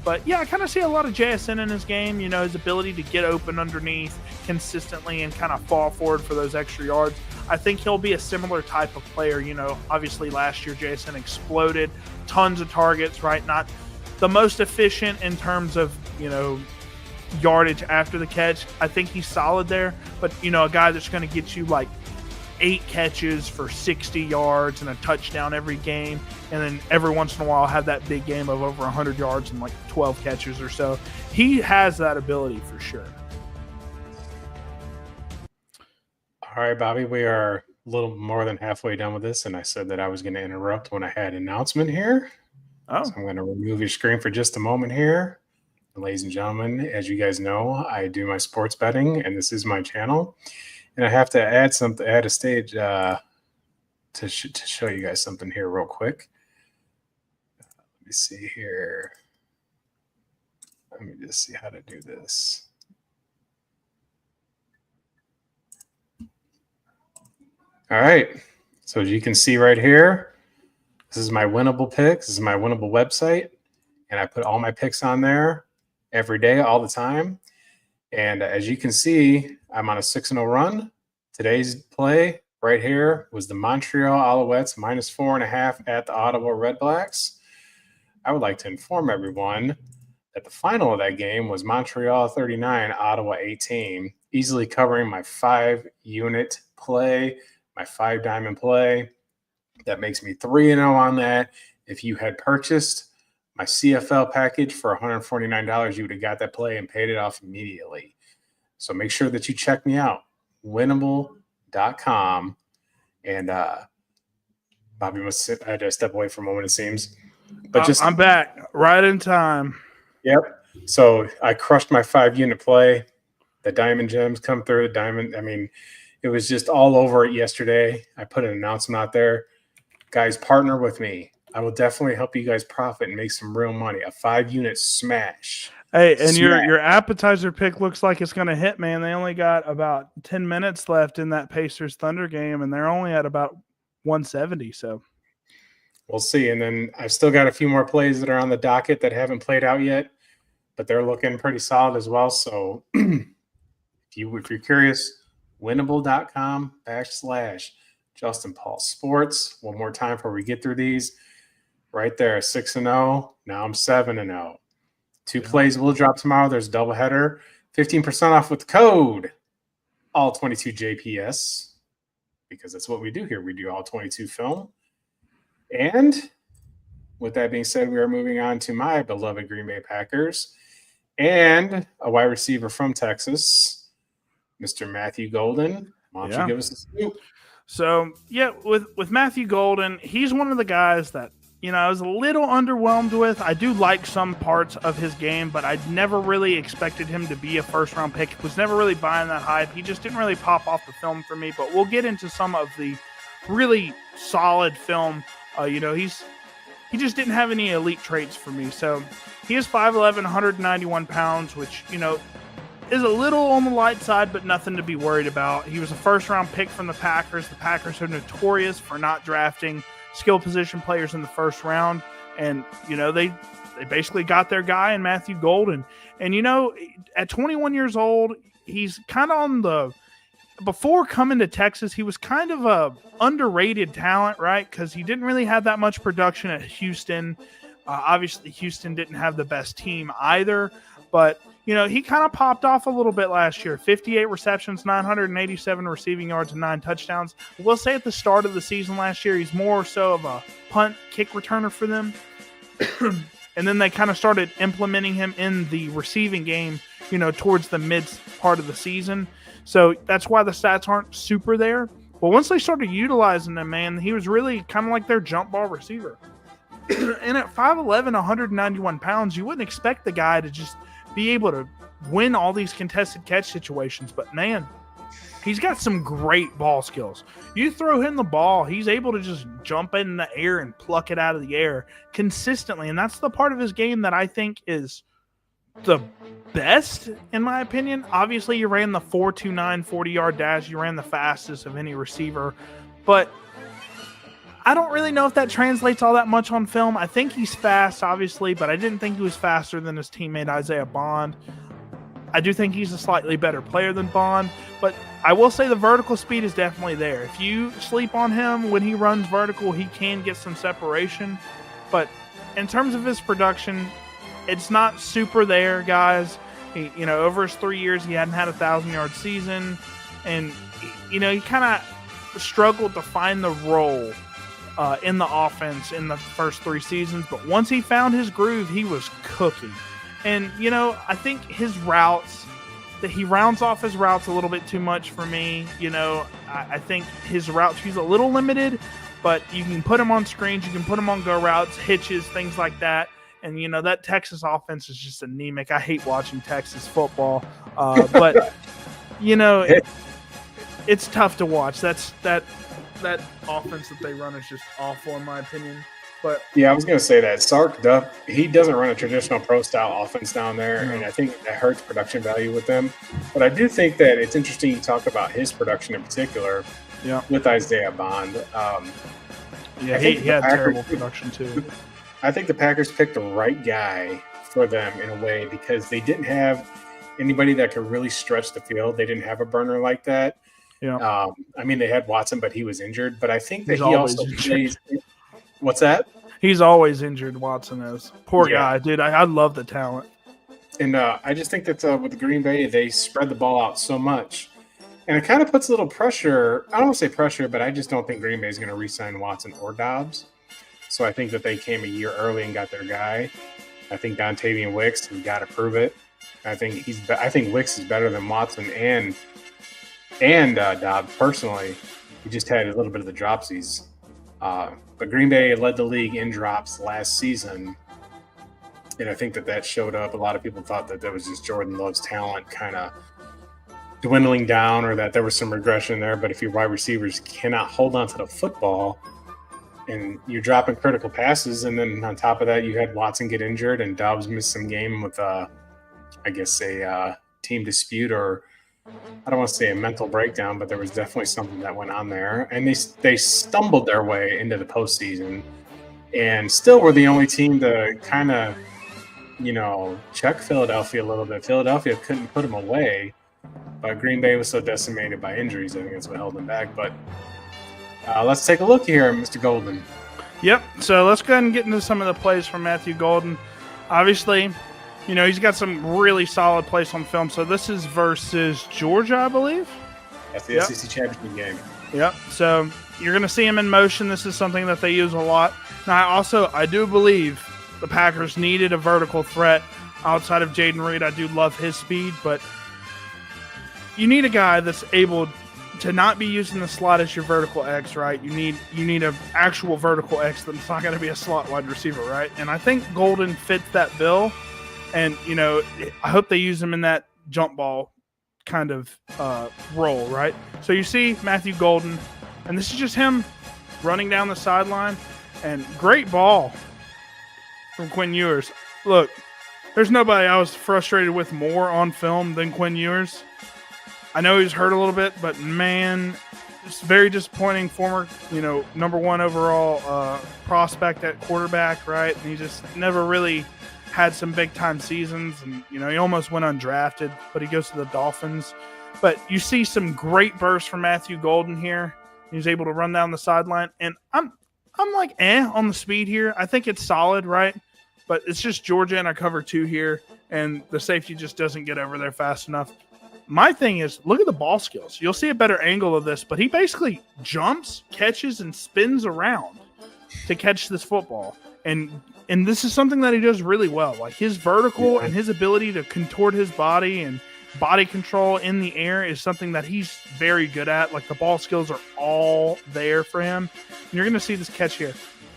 But, yeah, I kind of see a lot of JSN in his game, his ability to get open underneath consistently and kind of fall forward for those extra yards. I think he'll be a similar type of player. Obviously last year JSN exploded, tons of targets, right? Not the most efficient in terms of, yardage after the catch. I think he's solid there, but, a guy that's going to get you like 8 catches for 60 yards and a touchdown every game, and then every once in a while have that big game of over 100 yards and like 12 catches or so. He has that ability for sure. All right, Bobby, we are a little more than halfway done with this, and I said that I was going to interrupt when I had an announcement here. Oh. So I'm going to remove your screen for just a moment here. Ladies and gentlemen, as you guys know, I do my sports betting, and this is my channel. And I have to add a stage to show you guys something here real quick. Let me see here. Let me just see how to do this. All right. So as you can see right here, this is my winnable picks. This is my winnable website. And I put all my picks on there every day, all the time. And as you can see, I'm on a 6-0 run. Today's play right here was the Montreal Alouettes -4.5 at the Ottawa Redblacks. I would like to inform everyone that the final of that game was Montreal 39, Ottawa 18, easily covering my 5-unit play, my 5-diamond play. That makes me 3-0 on that. If you had purchased my CFL package for $149, you would have got that play and paid it off immediately. So make sure that you check me out, winnable.com. And Bobby must sit. I had to step away for a moment, it seems. But I'm back right in time. Yep. So I crushed my 5-unit play. The diamond gems come through. The diamond. I mean, it was just all over it yesterday. I put an announcement out there. Guys, partner with me. I will definitely help you guys profit and make some real money. A 5-unit smash. Hey, and your appetizer pick looks like it's going to hit, man. They only got about 10 minutes left in that Pacers Thunder game, and they're only at about 170. So we'll see. And then I've still got a few more plays that are on the docket that haven't played out yet, but they're looking pretty solid as well. So if you're curious, winnable.com/. Justin Paul Sports. One more time before we get through these. Right there, 6-0. Now I'm 7-0. Two plays will drop tomorrow. There's a doubleheader. 15% off with code All-22 JPS, because that's what we do here. We do All-22 film. And with that being said, we are moving on to my beloved Green Bay Packers and a wide receiver from Texas, Mr. Matthew Golden. Why don't you give us a scoop? So, with Matthew Golden, he's one of the guys that, I was a little underwhelmed with. I do like some parts of his game, but I never really expected him to be a first-round pick. Was never really buying that hype. He just didn't really pop off the film for me, but we'll get into some of the really solid film. He just didn't have any elite traits for me. So he is 5'11", 191 pounds, which, is a little on the light side, but nothing to be worried about. He was a first-round pick from the Packers. The Packers are notorious for not drafting skill position players in the first round. And, they basically got their guy in Matthew Golden. And, at 21 years old, he's kind of on the – before coming to Texas, he was kind of a underrated talent, right? Because he didn't really have that much production at Houston. Obviously, Houston didn't have the best team either. But, he kind of popped off a little bit last year. 58 receptions, 987 receiving yards, and 9 touchdowns. We'll say at the start of the season last year, he's more so of a punt kick returner for them. And then they kind of started implementing him in the receiving game, towards the mid part of the season. So that's why the stats aren't super there. But once they started utilizing him, man, he was really kind of like their jump ball receiver. And at 5'11", 191 pounds, you wouldn't expect the guy to just be able to win all these contested catch situations. But, man, he's got some great ball skills. You throw him the ball, he's able to just jump in the air and pluck it out of the air consistently. And that's the part of his game that I think is the best, in my opinion. Obviously, you ran the 4.29 40-yard dash. You ran the fastest of any receiver. But I don't really know if that translates all that much on film. I think he's fast, obviously, but I didn't think he was faster than his teammate Isaiah Bond. I do think he's a slightly better player than Bond, but I will say the vertical speed is definitely there. If you sleep on him when he runs vertical, he can get some separation. But in terms of his production, it's not super there, guys. He, over his 3 years, he hadn't had a 1,000-yard season, and he kind of struggled to find the role in the offense in the first 3 seasons. But once he found his groove, he was cooking. And, I think his routes, that he rounds off his routes a little bit too much for me. I think his routes, he's a little limited, but you can put him on screens, you can put him on go routes, hitches, things like that. And, that Texas offense is just anemic. I hate watching Texas football. But, it's tough to watch. That offense that they run is just awful, in my opinion. But yeah, I was going to say that Sark Duff, he doesn't run a traditional pro style offense down there, and I think that hurts production value with them. But I do think that it's interesting you talk about his production in particular with Isaiah Bond. He had terrible production too. I think the Packers picked the right guy for them in a way, because they didn't have anybody that could really stretch the field. They didn't have a burner like that. Yeah. They had Watson, but he was injured. But I think that he also plays. What's that? He's always injured, Watson is. Poor guy, dude. I love the talent. And I just think that with Green Bay, they spread the ball out so much. And it kind of puts a little pressure. I don't want to say pressure, but I just don't think Green Bay is going to re-sign Watson or Dobbs. So I think that they came a year early and got their guy. I think Dontavian Wicks has got to prove it. I think Wicks is better than Watson and Dobbs personally. He just had a little bit of the dropsies. But Green Bay led the league in drops last season, and I think that showed up. A lot of people thought that was just Jordan Love's talent kind of dwindling down, or that there was some regression there. But if your wide receivers cannot hold on to the football and you're dropping critical passes, and then on top of that you had Watson get injured and Dobbs missed some game with a team dispute, or I don't want to say a mental breakdown, but there was definitely something that went on there. And they stumbled their way into the postseason and still were the only team to kind of, check Philadelphia a little bit. Philadelphia couldn't put them away, but Green Bay was so decimated by injuries. I think that's what held them back. But Let's take a look here, Mr. Golden. Yep. So let's go ahead and get into some of the plays from Matthew Golden. Obviously, he's got some really solid plays on film. So this is versus Georgia, I believe. That's the SEC championship game. Yep. So you're going to see him in motion. This is something that they use a lot. Now, I do believe the Packers needed a vertical threat outside of Jayden Reed. I do love his speed, but you need a guy that's able to not be using the slot as your vertical X, right? You need an actual vertical X that's not going to be a slot wide receiver, right? And I think Golden fits that bill. And, I hope they use him in that jump ball kind of role, right? So you see Matthew Golden, and this is just him running down the sideline, and great ball from Quinn Ewers. Look, there's nobody I was frustrated with more on film than Quinn Ewers. I know he's hurt a little bit, but man, it's very disappointing. Former, number one overall prospect at quarterback, right? And he just never really had some big time seasons, and he almost went undrafted, but he goes to the Dolphins. But you see some great bursts from Matthew Golden here. He's able to run down the sideline, and I'm like on the speed here. I think it's solid, right? But it's just Georgia and I cover 2 here, and the safety just doesn't get over there fast enough. My thing is, look at the ball skills. You'll see a better angle of this, but he basically jumps, catches, and spins around to catch this football. And this is something that he does really well. Like his vertical and his ability to contort his body and body control in the air is something that he's very good at. Like the ball skills are all there for him. And you're going to see this catch here.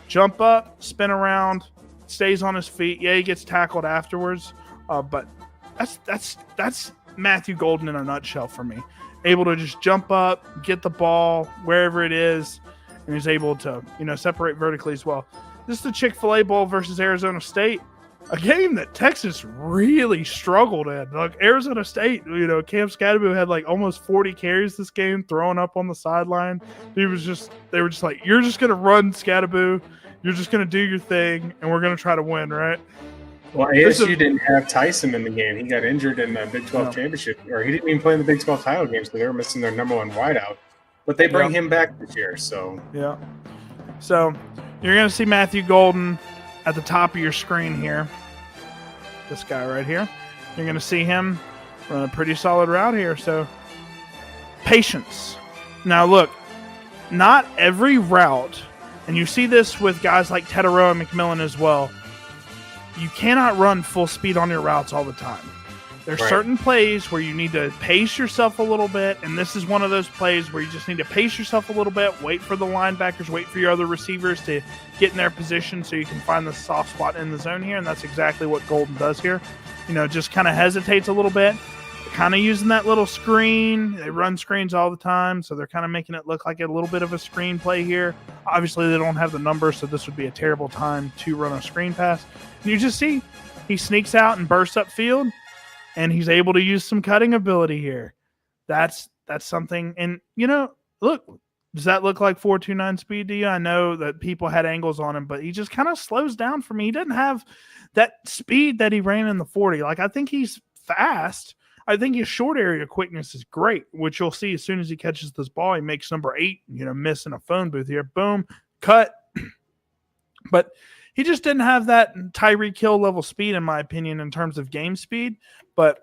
Jump up, spin around, stays on his feet. Yeah, he gets tackled afterwards. But that's Matthew Golden in a nutshell for me. Able to just jump up, get the ball wherever it is, and he's able to, separate vertically as well. This is the Chick-fil-A Bowl versus Arizona State, a game that Texas really struggled in. Like Arizona State, Cam Scadaboo had like almost 40 carries this game, throwing up on the sideline. They were just like, you're just going to run, Scadaboo. You're just going to do your thing, and we're going to try to win, right? Well, ASU didn't have Tyson in the game. He got injured in the Big 12 championship, or he didn't even play in the Big 12 title game, so they were missing their number one wideout. But they bring him back this year, so. Yeah. So you're going to see Matthew Golden at the top of your screen here. This guy right here. You're going to see him run a pretty solid route here. So patience. Now, look, not every route, and you see this with guys like Tetairoa and McMillan as well, you cannot run full speed on your routes all the time. There's certain plays where you need to pace yourself a little bit, and this is one of those plays where you just need to pace yourself a little bit, wait for the linebackers, wait for your other receivers to get in their position so you can find the soft spot in the zone here, and that's exactly what Golden does here. Just kind of hesitates a little bit, kind of using that little screen. They run screens all the time, so they're kind of making it look like a little bit of a screen play here. Obviously, they don't have the numbers, so this would be a terrible time to run a screen pass. And you just see he sneaks out and bursts upfield, and he's able to use some cutting ability here. That's something. And, look, does that look like 4.29 speed to you? I know that people had angles on him, but he just kind of slows down for me. He doesn't have that speed that he ran in the 40. Like, I think he's fast. I think his short area quickness is great, which you'll see as soon as he catches this ball. He makes number 8, missing a phone booth here. Boom, cut. But he just didn't have that Tyreek Hill level speed, in my opinion, in terms of game speed. But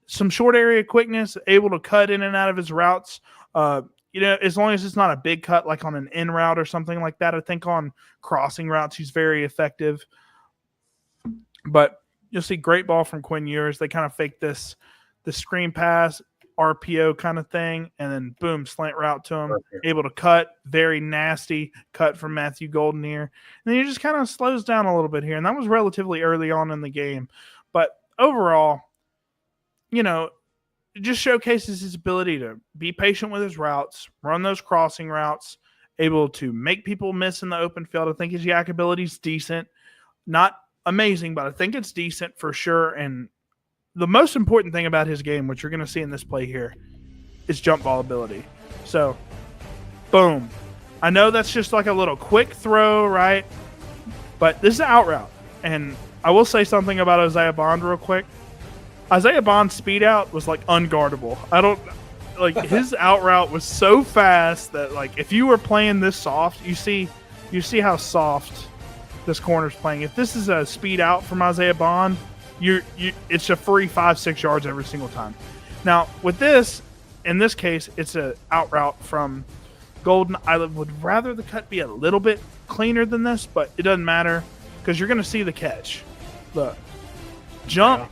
some short area quickness, able to cut in and out of his routes. As long as it's not a big cut like on an in route or something like that. I think on crossing routes he's very effective. But you'll see great ball from Quinn Ewers. They kind of fake the screen pass, RPO kind of thing, and then boom, slant route to him. Perfect. Able to cut, very nasty cut from Matthew Golden here. And then he just kind of slows down a little bit here, and that was relatively early on in the game. But overall, it just showcases his ability to be patient with his routes, run those crossing routes, able to make people miss in the open field. I think his yak ability is decent. Not amazing, but I think it's decent for sure. And the most important thing about his game, which you're going to see in this play here, is jump ball ability. So, boom. I know that's just like a little quick throw, right? But this is an out route. And I will say something about Isaiah Bond real quick. Isaiah Bond's speed out was like unguardable. like his out route was so fast that like if you were playing this soft, you see how soft this corner's playing. If this is a speed out from Isaiah Bond, it's a free 5-6 yards every single time. Now with this, in this case, it's a out route from Golden. I would rather the cut be a little bit cleaner than this, but it doesn't matter because you're going to see the catch. Look, jump,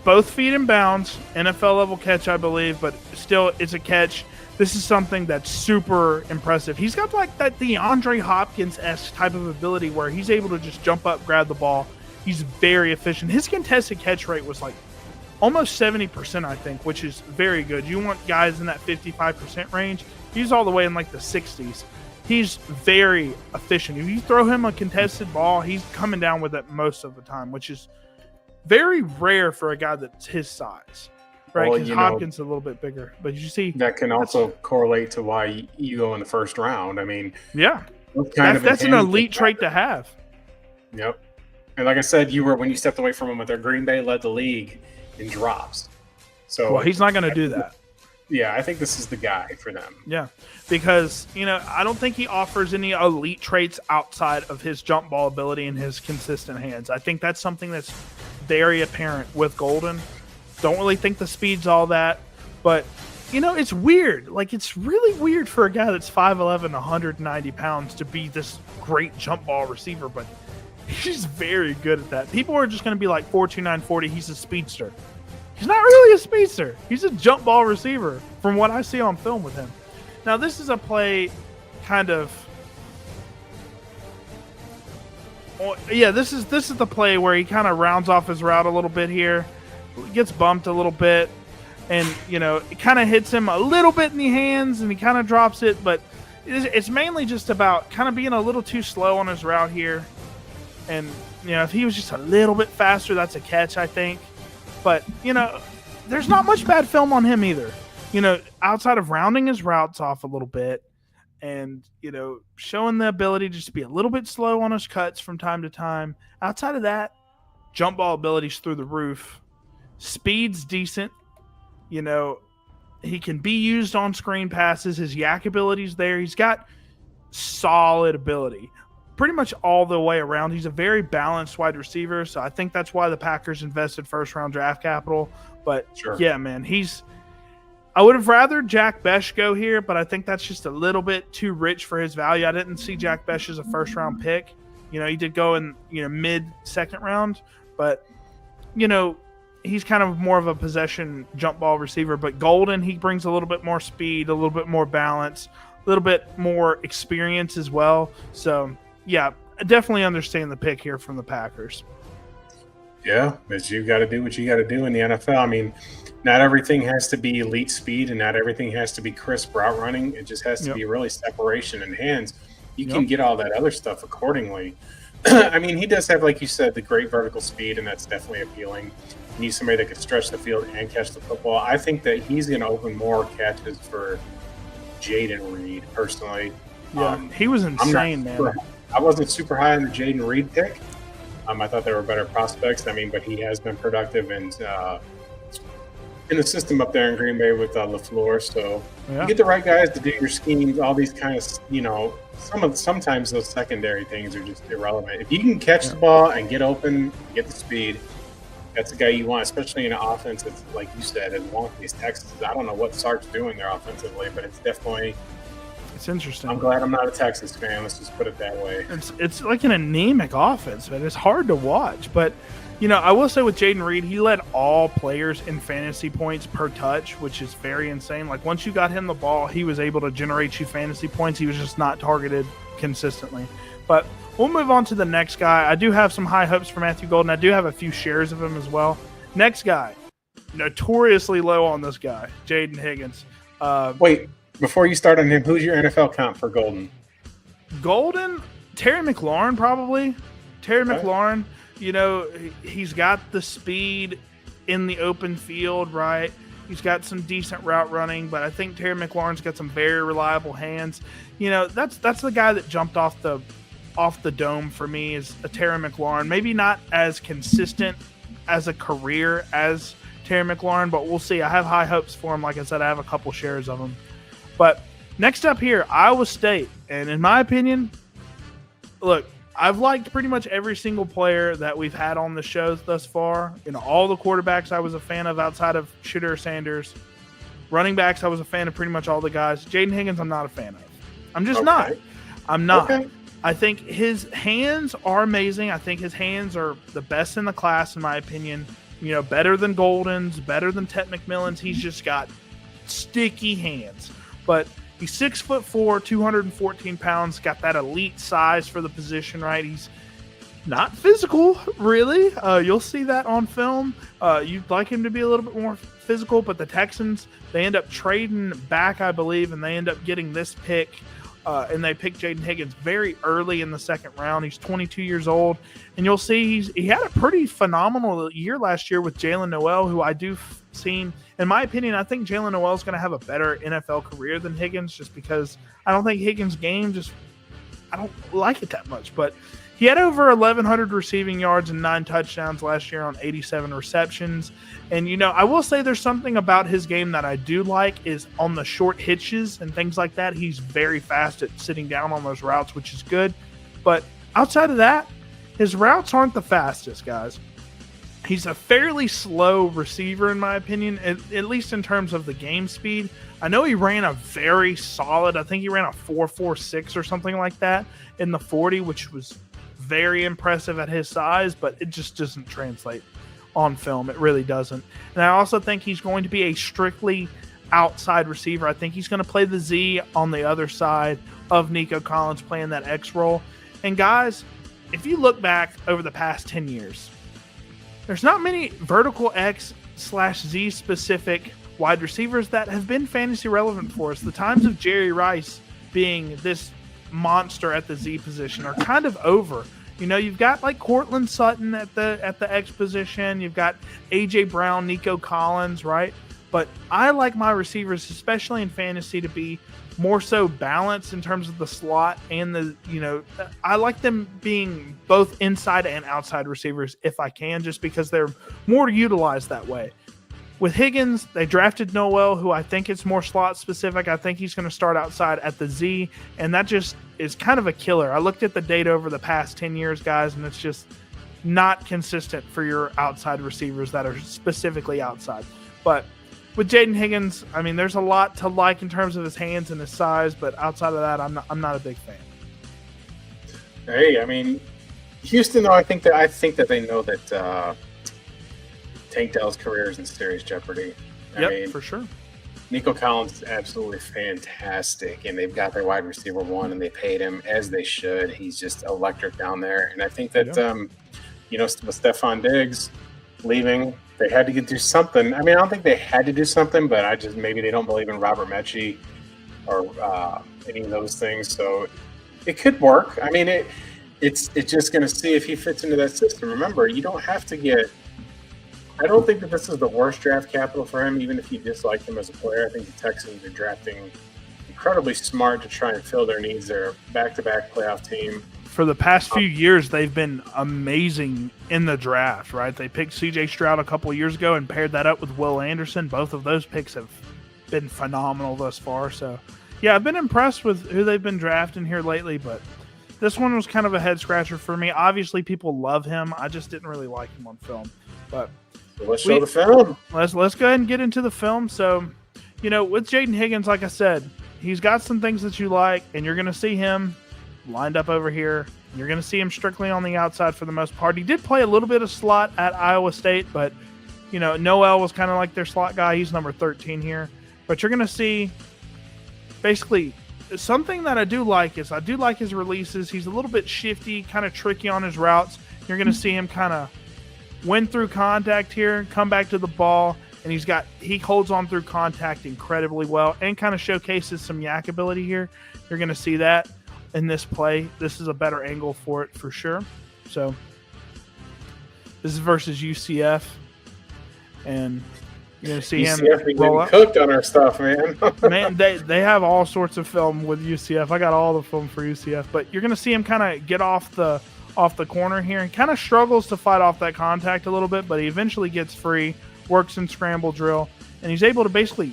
both feet in bounds, NFL level catch, I believe, but still it's a catch. This is something that's super impressive. He's got like that DeAndre Hopkins-esque type of ability where he's able to just jump up, grab the ball. He's very efficient. His contested catch rate was like almost 70%, I think, which is very good. You want guys in that 55% range. He's all the way in like the 60s. He's very efficient. If you throw him a contested ball, he's coming down with it most of the time, which is very rare for a guy that's his size. Right, because Hopkins is a little bit bigger. But you see, that can also correlate to why you go in the first round. I mean, yeah, that's an elite trait to have. Yep. And like I said, when you stepped away from him with their Green Bay led the league in drops. So well, he's not going to do that. Yeah, I think this is the guy for them. Yeah, because I don't think he offers any elite traits outside of his jump ball ability and his consistent hands. I think that's something that's very apparent with Golden. Don't really think the speed's all that, but it's weird. Like, it's really weird for a guy that's 5'11", 190 pounds to be this great jump ball receiver, but he's very good at that. People are just going to be like 4.29 40. He's a speedster. He's not really a speedster. He's a jump ball receiver from what I see on film with him. Now, this is a play kind of. Yeah, this is the play where he kind of rounds off his route a little bit here. Gets bumped a little bit, and it kind of hits him a little bit in the hands, and he kind of drops it. But it's mainly just about kind of being a little too slow on his route here. And if he was just a little bit faster, that's a catch, I think. But there's not much bad film on him either. Outside of rounding his routes off a little bit, and showing the ability to just be a little bit slow on his cuts from time to time. Outside of that, jump ball ability's through the roof. Speed's decent. He can be used on screen passes. His yak ability's there. He's got solid ability pretty much all the way around. He's a very balanced wide receiver, so I think that's why the Packers invested first-round draft capital. But, sure. Yeah, man, I would have rather Jack Besh go here, but I think that's just a little bit too rich for his value. I didn't see Jack Besh as a first-round pick. He did go in mid-second round, but, he's kind of more of a possession jump ball receiver. But Golden, he brings a little bit more speed, a little bit more balance, a little bit more experience as well. So, yeah, I definitely understand the pick here from the Packers. Yeah, but you got to do what you got to do in the NFL. I mean, not everything has to be elite speed, and not everything has to be crisp route running. It just has to be really separation and hands. You can get all that other stuff accordingly. I mean, he does have, like you said, the great vertical speed, and that's definitely appealing. You need somebody that can stretch the field and catch the football. I think that he's going to open more catches for Jayden Reed, personally. Yeah, he was insane, man. I wasn't super high on the Jayden Reed pick. I thought there were better prospects. I mean, but he has been productive and in the system up there in Green Bay with LaFleur. So you get the right guys to do your schemes, all these kind of, sometimes those secondary things are just irrelevant. If you can catch the ball and get open, get the speed, that's the guy you want, especially in an offense that's, like you said, as wonky as Texas. I don't know what Sark's doing there offensively, but it's definitely – it's interesting. I'm glad I'm not a Texas fan. Let's just put it that way. It's like an anemic offense, man. It's hard to watch. But, I will say with Jayden Reed, he led all players in fantasy points per touch, which is very insane. Like, once you got him the ball, he was able to generate you fantasy points. He was just not targeted consistently. But we'll move on to the next guy. I do have some high hopes for Matthew Golden. I do have a few shares of him as well. Next guy, notoriously low on this guy, Jayden Higgins. Wait. Before you start on him, who's your NFL comp for Golden? Golden, Terry McLaurin probably. Terry McLaurin, he's got the speed in the open field, right? He's got some decent route running, but I think Terry McLaurin's got some very reliable hands. That's the guy that jumped off the dome for me is a Terry McLaurin. Maybe not as consistent as a career as Terry McLaurin, but we'll see. I have high hopes for him. Like I said, I have a couple shares of him. But next up here, Iowa State. And in my opinion, look, I've liked pretty much every single player that we've had on the shows thus far. All the quarterbacks I was a fan of outside of Shooter Sanders. Running backs, I was a fan of pretty much all the guys. Jayden Higgins, I'm not a fan of. I'm just not. I'm not. Okay. I think his hands are amazing. I think his hands are the best in the class, in my opinion. Better than Golden's, better than Tet McMillan's. He's just got sticky hands. But he's 6'4", 214 pounds, got that elite size for the position, right? He's not physical, really. You'll see that on film. You'd like him to be a little bit more physical, but the Texans, they end up trading back, I believe, and they end up getting this pick. And they picked Jayden Higgins very early in the second round. He's 22 years old. And you'll see he had a pretty phenomenal year last year with Jalen Noel, who I do seem, in my opinion, I think Jalen Noel is going to have a better NFL career than Higgins, just because I don't think Higgins' game I don't like it that much. But he had over 1,100 receiving yards and 9 touchdowns last year on 87 receptions. And, I will say there's something about his game that I do like is on the short hitches and things like that. He's very fast at sitting down on those routes, which is good. But outside of that, his routes aren't the fastest, guys. He's a fairly slow receiver, in my opinion, at least in terms of the game speed. I know he ran a very solid, I think he ran a 4.46 or something like that in the 40, which was very impressive at his size, but it just doesn't translate on film. It really doesn't. And I also think he's going to be a strictly outside receiver. I think he's going to play the Z on the other side of Nico Collins playing that X role. And guys, if you look back over the past 10 years, there's not many vertical X/Z specific wide receivers that have been fantasy relevant for us. The times of Jerry Rice being this monster at the Z position are kind of over. You've got like Cortland Sutton at the X position. You've got AJ Brown, Nico Collins, right? But I like my receivers, especially in fantasy, to be more so balanced in terms of the slot and I like them being both inside and outside receivers if I can, just because they're more utilized that way. With Higgins, they drafted Noel, who I think is more slot specific. I think he's going to start outside at the Z, and that just is kind of a killer. I looked at the data over the past 10 years, guys, and it's just not consistent for your outside receivers that are specifically outside. But with Jayden Higgins, I mean, there's a lot to like in terms of his hands and his size, but outside of that, I'm not a big fan. Hey, I mean, Houston, though, I think that they know that Tank Dell's career is in serious jeopardy. I mean, for sure. Nico Collins is absolutely fantastic, and they've got their wide receiver one, and they paid him as they should. He's just electric down there, and I think that with Stephon Diggs leaving, they had to do something. I mean, I don't think they had to do something, but maybe they don't believe in Robert Mechie or any of those things. So it could work. I mean, it's just going to see if he fits into that system. Remember, you don't have to get. I don't think that this is the worst draft capital for him, even if you dislike him as a player. I think the Texans are drafting incredibly smart to try and fill their needs. They're a back-to-back playoff team. For the past few years, they've been amazing in the draft, right? They picked C.J. Stroud a couple of years ago and paired that up with Will Anderson. Both of those picks have been phenomenal thus far. So, yeah, I've been impressed with who they've been drafting here lately, but this one was kind of a head-scratcher for me. Obviously, people love him. I just didn't really like him on film. But let's show the film. Let's go ahead and get into the film. So, with Jayden Higgins, like I said, he's got some things that you like, and you're going to see him lined up over here. You're going to see him strictly on the outside for the most part. He did play a little bit of slot at Iowa State, but, Noel was kind of like their slot guy. He's number 13 here. But you're going to see basically something that I do like is I do like his releases. He's a little bit shifty, kind of tricky on his routes. You're going to see him kind of win through contact here, come back to the ball, and he holds on through contact incredibly well and kind of showcases some yak ability here. You're going to see that in this play. This is a better angle for it for sure. So this is versus UCF, and you're going to see UCF him roll up. Cooked on our stuff, man. Man, they have all sorts of film with UCF. I got all the film for UCF, but you're going to see him kind of get off the corner here and kind of struggles to fight off that contact a little bit, but he eventually gets free, works in scramble drill, and he's able to basically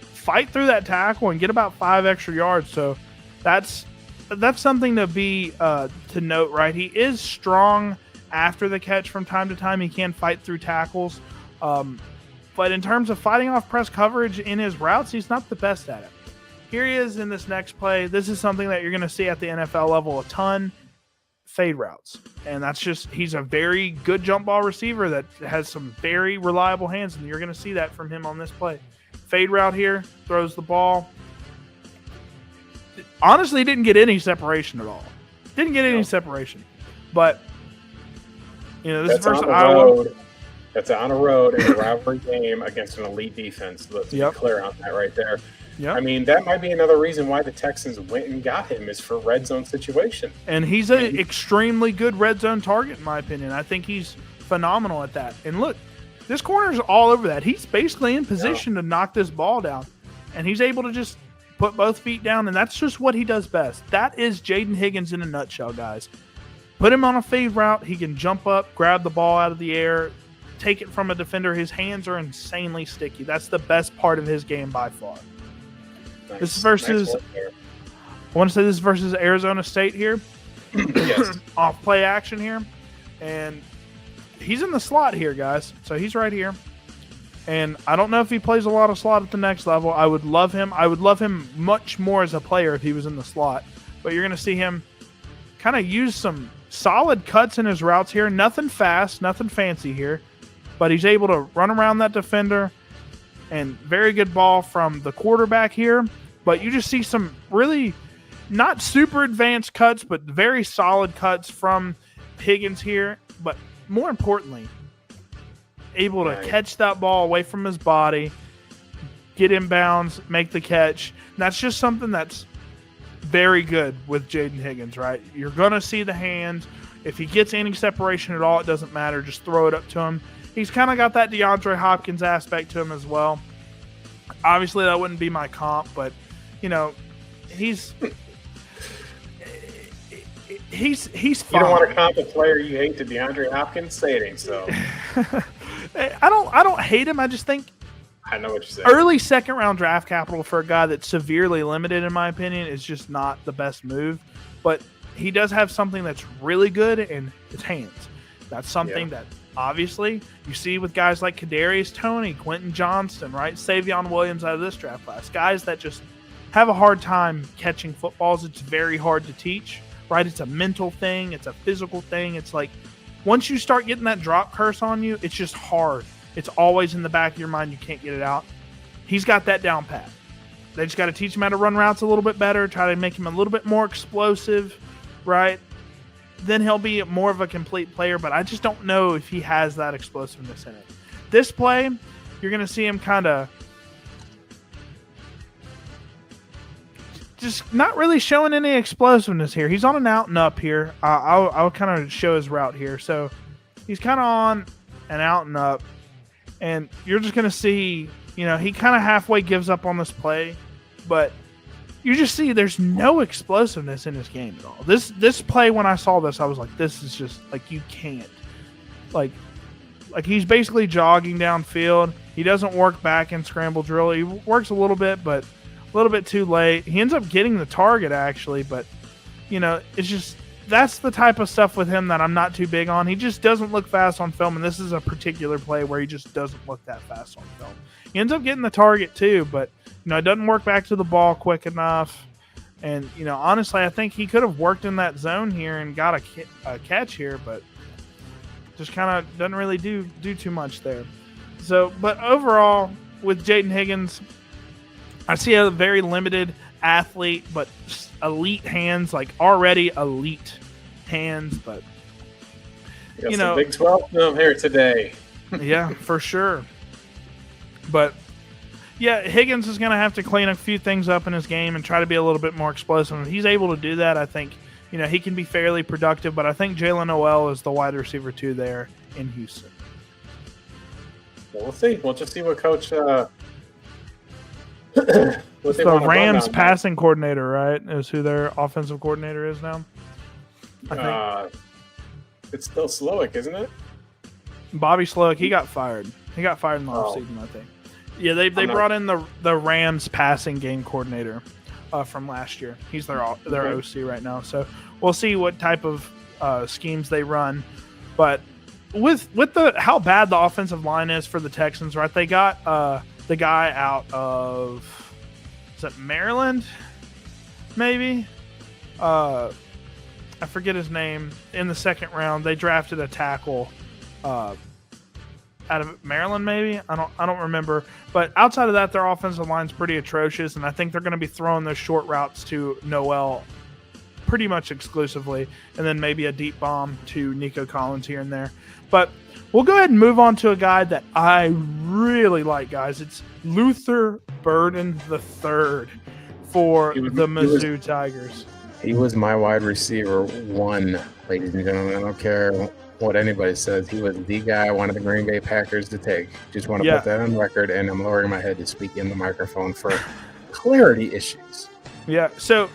fight through that tackle and get about 5 extra yards. So that's something to be to note, right? He is strong after the catch from time to time. He can fight through tackles. But in terms of fighting off press coverage in his routes, he's not the best at it. Here he is in this next play. This is something that you're going to see at the NFL level a ton. Fade routes. And that's just, he's a very good jump ball receiver that has some very reliable hands, and you're going to see that from him on this play. Fade route here, throws the ball. Honestly, didn't get any separation at all. Didn't get any separation. But, this is versus Iowa. That's on a road in a rivalry game against an elite defense. Let's be clear on that right there. Yep. I mean, that might be another reason why the Texans went and got him is for red zone situation. And he's an extremely good red zone target, in my opinion. I think he's phenomenal at that. And look, this corner's all over that. He's basically in position to knock this ball down. And he's able to just put both feet down, and that's just what he does best. That is Jayden Higgins in a nutshell, guys. Put him on a fade route. He can jump up, grab the ball out of the air, take it from a defender. His hands are insanely sticky. That's the best part of his game by far. Nice. This is versus, I want to say this is versus Arizona State here. Yes. Off play action here. And he's in the slot here, guys. So he's right here. And I don't know if he plays a lot of slot at the next level. I would love him. I would love him much more as a player if he was in the slot. But you're going to see him kind of use some solid cuts in his routes here. Nothing fast, nothing fancy here. But he's able to run around that defender. And very good ball from the quarterback here. But you just see some really not super advanced cuts, but very solid cuts from Higgins here. But more importantly, able to catch that ball away from his body, get inbounds, make the catch. And that's just something that's very good with Jayden Higgins, right? You're going to see the hands. If he gets any separation at all, it doesn't matter. Just throw it up to him. He's kind of got that DeAndre Hopkins aspect to him as well. Obviously, that wouldn't be my comp, but, he's fine. You don't want to comp a player you hate to DeAndre Hopkins? Say it ain't so. I don't hate him. I just think I know what you're saying. Early second-round draft capital for a guy that's severely limited, in my opinion, is just not the best move. But he does have something that's really good in his hands. That's something that, obviously, you see with guys like Kadarius Toney, Quentin Johnston, right? Savion Williams out of this draft class. Guys that just have a hard time catching footballs. It's very hard to teach, right? It's a mental thing. It's a physical thing. It's like once you start getting that drop curse on you, it's just hard. It's always in the back of your mind. You can't get it out. He's got that down pat. They just got to teach him how to run routes a little bit better, try to make him a little bit more explosive, right? Then he'll be more of a complete player, but I just don't know if he has that explosiveness in it. This play, you're going to see him kind of just not really showing any explosiveness here. He's on an out and up here. I'll kind of show his route here. So he's kind of on an out and up, and you're just going to see, he kind of halfway gives up on this play, but you just see there's no explosiveness in his game at all. This play, when I saw this, I was like, this is just, like, you can't. Like he's basically jogging downfield. He doesn't work back in scramble drill. He works a little bit, but a little bit too late. He ends up getting the target, actually, but, it's just, that's the type of stuff with him that I'm not too big on. He just doesn't look fast on film, and this is a particular play where he just doesn't look that fast on film. He ends up getting the target, too, but it doesn't work back to the ball quick enough. And, honestly, I think he could have worked in that zone here and got a catch here, but just kind of doesn't really do too much there. So, but overall, with Jayden Higgins, I see a very limited athlete, but elite hands, like already elite hands, but, some Big 12 film here today. Yeah, for sure. But, yeah, Higgins is going to have to clean a few things up in his game and try to be a little bit more explosive. If he's able to do that, I think, he can be fairly productive. But I think Jalen Noel is the wide receiver 2 there in Houston. Well, we'll see. We'll just see what Coach the Rams passing coordinator, right, is who their offensive coordinator is now? I think. It's still Slowick, isn't it? Bobby Slowick, he got fired. He got fired in the offseason, I think. Yeah, they brought in the Rams passing game coordinator from last year. He's their OC right now. So we'll see what type of schemes they run. But with how bad the offensive line is for the Texans, right? They got the guy out of, is that Maryland? Maybe. I forget his name. In the second round, they drafted a tackle out of Maryland, maybe. I don't remember. But outside of that, their offensive line's pretty atrocious, and I think they're going to be throwing those short routes to Noel pretty much exclusively, and then maybe a deep bomb to Nico Collins here and there. But we'll go ahead and move on to a guy that I really like, guys. It's Luther Burden III for the Mizzou Tigers. He was my wide receiver one, ladies and gentlemen. I don't care what anybody says. He was the guy I wanted the Green Bay Packers to take. Just want to put that on record, and I'm lowering my head to speak in the microphone for clarity issues. Yeah, so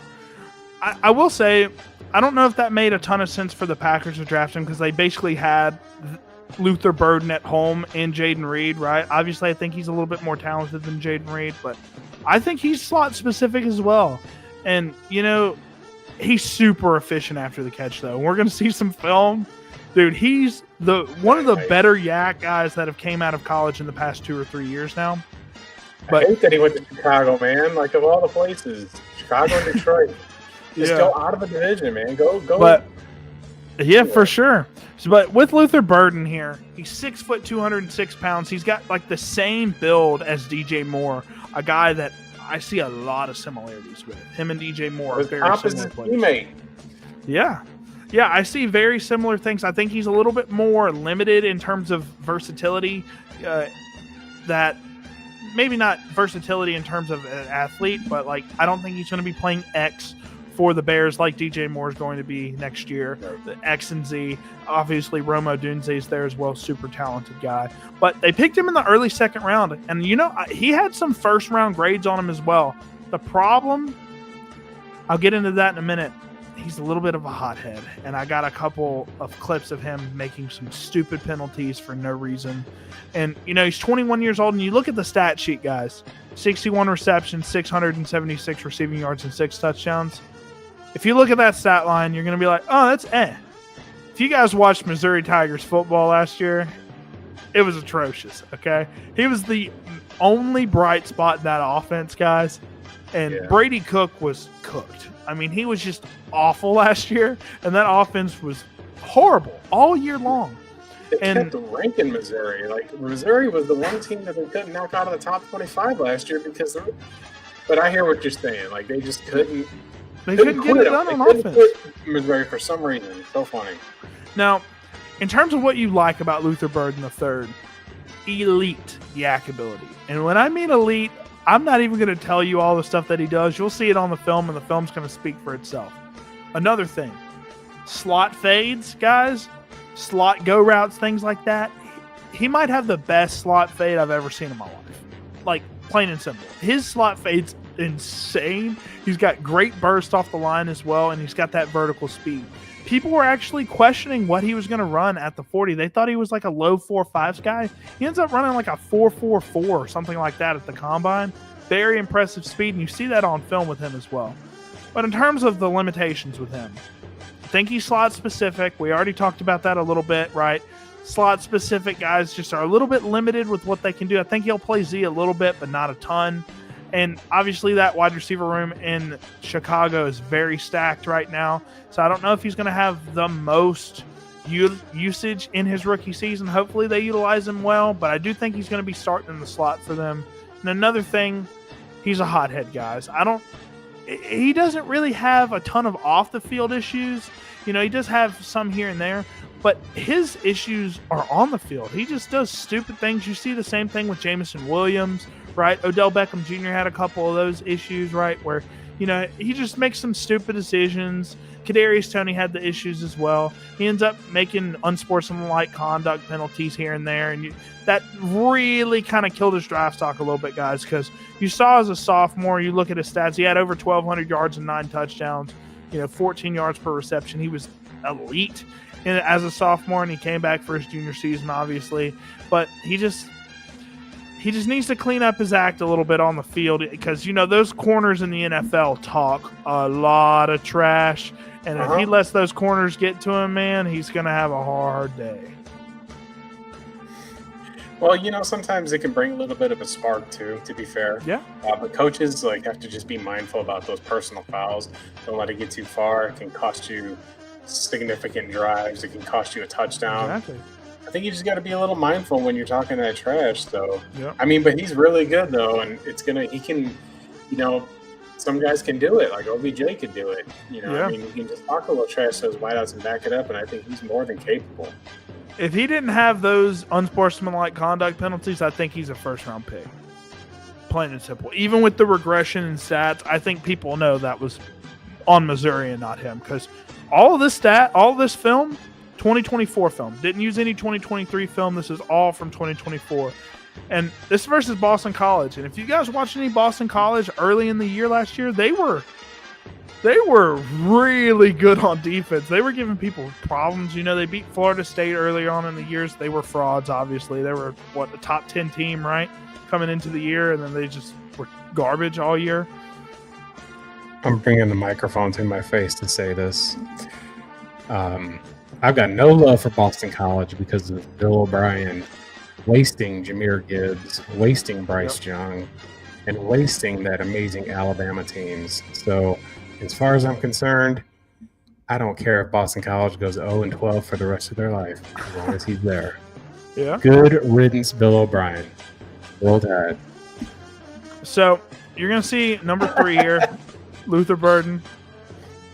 I will say, I don't know if that made a ton of sense for the Packers to draft him because they basically had Luther Burden at home in Jayden Reed, right? Obviously, I think he's a little bit more talented than Jayden Reed, but I think he's slot specific as well. And, he's super efficient after the catch, though. We're going to see some film. Dude, he's one of the better yak guys that have came out of college in the past 2 or 3 years now. But I hate that he went to Chicago, man. Like, of all the places, Chicago and Detroit. Just go out of the division, man. Go. But, for sure. But with Luther Burden here, he's 6 foot, 206 pounds. He's got like the same build as DJ Moore, a guy that I see a lot of similarities with. Him and DJ Moore are very similar players. Teammate. Yeah, I see very similar things. I think he's a little bit more limited in terms of versatility. That maybe not versatility in terms of an athlete, but like I don't think he's going to be playing X for the Bears like DJ Moore is going to be next year. The X and Z. Obviously, Rome Odunze is there as well. Super talented guy. But they picked him in the early second round. And, he had some first-round grades on him as well. The problem, I'll get into that in a minute, he's a little bit of a hothead. And I got a couple of clips of him making some stupid penalties for no reason. And, he's 21 years old. And you look at the stat sheet, guys. 61 receptions, 676 receiving yards, and 6 touchdowns. If you look at that stat line, you're going to be like, oh, that's If you guys watched Missouri Tigers football last year, it was atrocious, okay? He was the only bright spot in that offense, guys. And Brady Cook was cooked. I mean, he was just awful last year, and that offense was horrible all year long. They kept ranking Missouri. Like, Missouri was the one team that they couldn't knock out of the top 25 last year because – but I hear what you're saying. Like, they just couldn't – They couldn't get it done on offense. Missouri for some reason. It's so funny. Now, in terms of what you like about Luther Burden III, elite yak ability. And when I mean elite, I'm not even going to tell you all the stuff that he does. You'll see it on the film, and the film's going to speak for itself. Another thing, slot fades, guys, slot go routes, things like that. He might have the best slot fade I've ever seen in my life. Like, plain and simple. His slot fade's insane. He's got great burst off the line as well, and he's got that vertical speed. People were actually questioning what he was going to run at the 40. They thought he was like a low 4.5 guy. He ends up running like a 4.44 or something like that at the combine. Very impressive speed, and you see that on film with him as well. But in terms of the limitations with him, I think he's slot specific. We already talked about that a little bit, right? Slot specific guys just are a little bit limited with what they can do. I think he'll play Z a little bit, but not a ton. And obviously that wide receiver room in Chicago is very stacked right now. So I don't know if he's going to have the most usage in his rookie season. Hopefully they utilize him well, but I do think he's going to be starting in the slot for them. And another thing, he's a hothead, guys. He doesn't really have a ton of off the field issues. He does have some here and there, but his issues are on the field. He just does stupid things. You see the same thing with Jameson Williams, right? Odell Beckham Jr. had a couple of those issues, right? Where, he just makes some stupid decisions. Kadarius Toney had the issues as well. He ends up making unsportsmanlike conduct penalties here and there. And that really kind of killed his draft stock a little bit, guys, because you saw as a sophomore, you look at his stats, he had over 1,200 yards and 9 touchdowns, 14 yards per reception. He was elite as a sophomore, and he came back for his junior season, obviously. But he just he just needs to clean up his act a little bit on the field because, those corners in the NFL talk a lot of trash. And if he lets those corners get to him, man, he's going to have a hard day. Well, sometimes it can bring a little bit of a spark too, to be fair. Yeah. But coaches have to just be mindful about those personal fouls. Don't let it get too far. It can cost you significant drives. It can cost you a touchdown. Exactly. I think you just got to be a little mindful when you're talking that trash, though. Yeah. But he's really good though, and he can, some guys can do it. Like OBJ could do it. You can just talk a little trash to those wideouts and back it up, and I think he's more than capable. If he didn't have those unsportsmanlike conduct penalties, I think he's a first-round pick. Plain and simple. Even with the regression in stats, I think people know that was on Missouri and not him because all this film, 2024 film. Didn't use any 2023 film. This is all from 2024. And this versus Boston College. And if you guys watched any Boston College early in the year last year, they were really good on defense. They were giving people problems. They beat Florida State earlier on in the years. They were frauds, obviously. They were, the top 10 team, right? Coming into the year, and then they just were garbage all year. I'm bringing the microphone to my face to say this. I've got no love for Boston College because of Bill O'Brien wasting Jahmyr Gibbs, wasting Bryce Young, and wasting that amazing Alabama teams. So, as far as I'm concerned, I don't care if Boston College goes 0-12 for the rest of their life, as long as he's there. Yeah. Good riddance, Bill O'Brien. Roll Tide. So, you're going to see number 3 here, Luther Burden,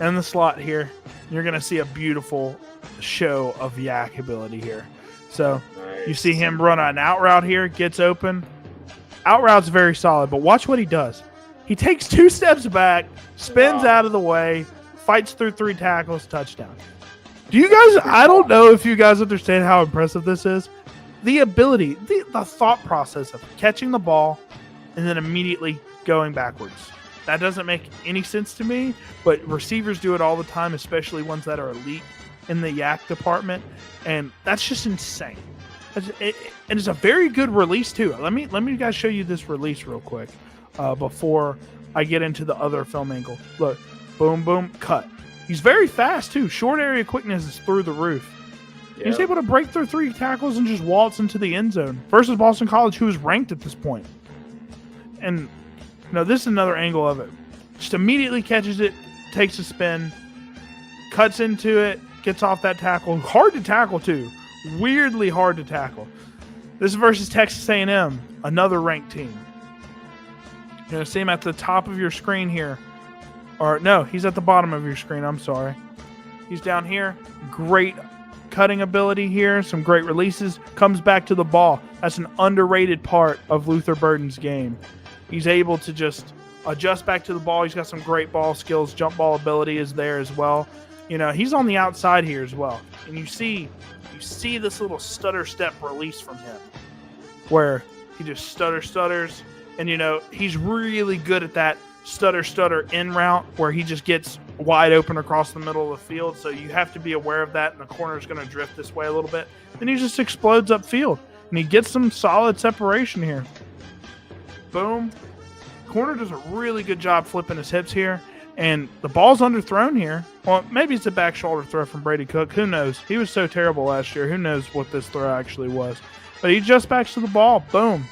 in the slot here. You're going to see a beautiful show of yak ability here. So, you see him run an out route here, gets open. Out route's very solid, but watch what he does. He takes 2 steps back, spins out of the way, fights through 3 tackles, touchdown. I don't know if you guys understand how impressive this is. The ability, the thought process of catching the ball and then immediately going backwards. That doesn't make any sense to me, but receivers do it all the time, especially ones that are elite in the yak department, and that's just insane. And it's a very good release too. Let me guys show you this release real quick before I get into the other film angle. Look, boom, boom, cut. He's very fast too. Short area quickness is through the roof. Yep. He's able to break through 3 tackles and just waltz into the end zone versus Boston College, who is ranked at this point. And this is another angle of it. Just immediately catches it, takes a spin, cuts into it, gets off that tackle. Hard to tackle too. Weirdly hard to tackle. This is versus Texas A&M, another ranked team. You're going to see him at the top of your screen here. Or no, he's at the bottom of your screen. I'm sorry. He's down here. Great cutting ability here. Some great releases. Comes back to the ball. That's an underrated part of Luther Burden's game. He's able to just adjust back to the ball. He's got some great ball skills. Jump ball ability is there as well. He's on the outside here as well. And you see this little stutter step release from him where he just stutters. And, he's really good at that stutter in route where he just gets wide open across the middle of the field. So you have to be aware of that. And the corner is going to drift this way a little bit. Then he just explodes upfield. And he gets some solid separation here. Boom. Corner does a really good job flipping his hips here. And the ball's underthrown here. Well, maybe it's a back shoulder throw from Brady Cook. Who knows? He was so terrible last year. Who knows what this throw actually was. But he just backs to the ball. Boom.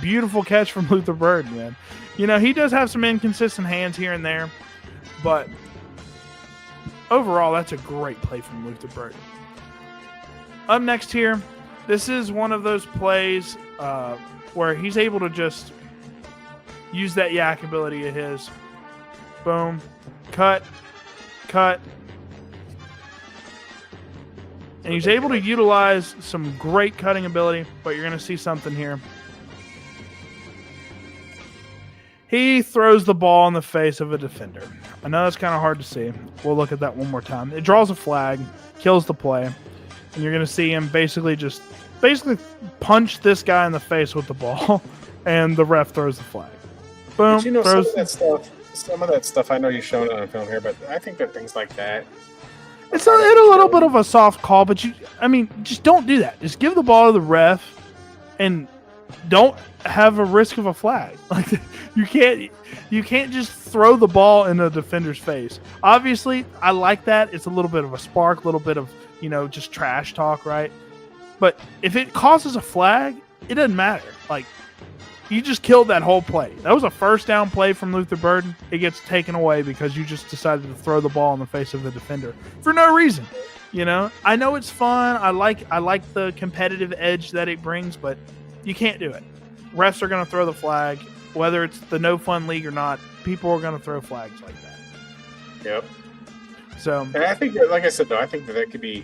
Beautiful catch from Luther Burden, man. He does have some inconsistent hands here and there. But overall, that's a great play from Luther Burden. Up next here, this is one of those plays where he's able to just use that yak ability of his. Boom. Cut. And he's able to utilize some great cutting ability, but you're going to see something here. He throws the ball in the face of a defender. I know that's kind of hard to see. We'll look at that one more time. It draws a flag, kills the play, and you're going to see him basically punch this guy in the face with the ball, and the ref throws the flag. Boom. But some of that stuff, I know you're showing it on film here, but I think that things like that. It's a little bit of a soft call, but just don't do that. Just give the ball to the ref and don't have a risk of a flag. Like you can't just throw the ball in a defender's face. Obviously, I like that. It's a little bit of a spark, a little bit of, just trash talk, right? But if it causes a flag, it doesn't matter. Like, you just killed that whole play. That was a first down play from Luther Burden. It gets taken away because you just decided to throw the ball in the face of the defender for no reason. I know it's fun. I like the competitive edge that it brings, but you can't do it. Refs are going to throw the flag, whether it's the no fun league or not. People are going to throw flags like that. Yep. So, and I think that, like I said, though, I think that could be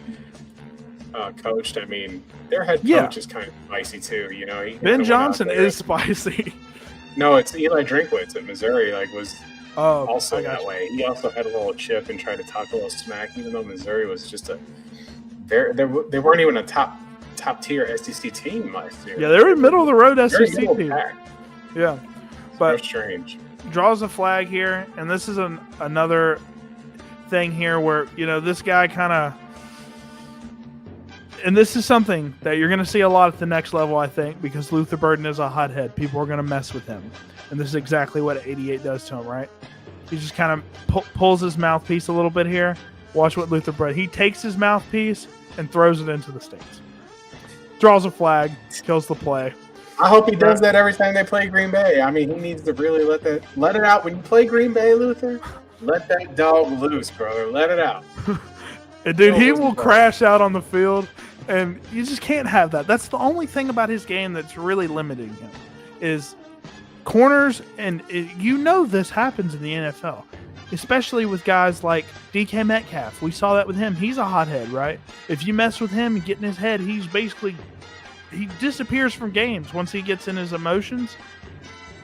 coached. I mean, their head coach is kind of spicy too. Ben Johnson is spicy. No, it's Eli Drinkwitz at Missouri. Was also that way. He also had a little chip and tried to talk a little smack, even though Missouri was just they weren't even a top tier SEC team last year. Yeah, they were middle of the road SEC team. Yeah, but so strange. Draws a flag here, and this is another thing here where this guy kind of. And this is something that you're going to see a lot at the next level, I think, because Luther Burden is a hothead. People are going to mess with him. And this is exactly what 88 does to him, right? He just kind of pulls his mouthpiece a little bit here. Watch what Luther Burden. He takes his mouthpiece and throws it into the stands. Draws a flag, kills the play. I hope he does that every time they play Green Bay. I mean, he needs to really let it out. When you play Green Bay, Luther, let that dog loose, brother. Let it out. And dude, he will crash out on the field. And you just can't have that. That's the only thing about his game that's really limiting him is corners. And this happens in the NFL, especially with guys like DK Metcalf. We saw that with him. He's a hothead, right? If you mess with him and get in his head, he disappears from games once he gets in his emotions.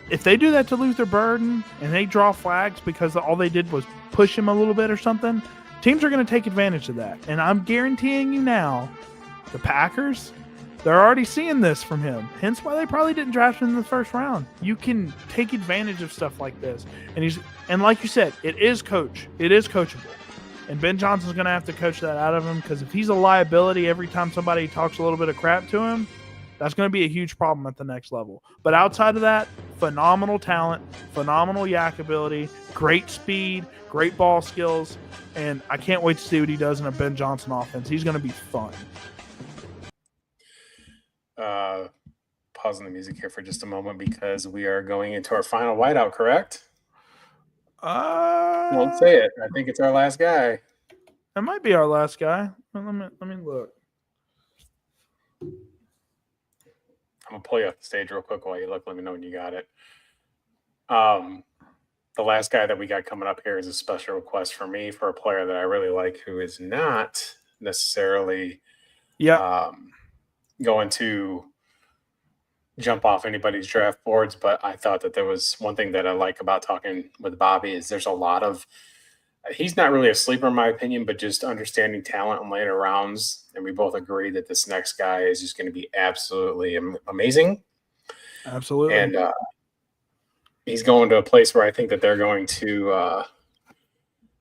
If they do that to Luther Burden and they draw flags because all they did was push him a little bit or something, teams are going to take advantage of that. And I'm guaranteeing you now, the Packers, they're already seeing this from him. Hence why they probably didn't draft him in the first round. You can take advantage of stuff like this. And like you said, it is coachable. And Ben Johnson's going to have to coach that out of him because if he's a liability every time somebody talks a little bit of crap to him, that's going to be a huge problem at the next level. But outside of that, phenomenal talent, phenomenal yak ability, great speed, great ball skills, and I can't wait to see what he does in a Ben Johnson offense. He's going to be fun. Pausing the music here for just a moment because we are going into our final whiteout, correct? Won't say it. I think it's our last guy. That might be our last guy. Let me look. I'm going to pull you off the stage real quick while you look. Let me know when you got it. The last guy that we got coming up here is a special request for me for a player that I really like who is not necessarily going to jump off anybody's draft boards, but I thought that there was one thing that I like about talking with Bobby is there's a lot of – he's not really a sleeper in my opinion, but just understanding talent in later rounds, and we both agree that this next guy is just going to be absolutely amazing. Absolutely. And he's going to a place where I think that they're going to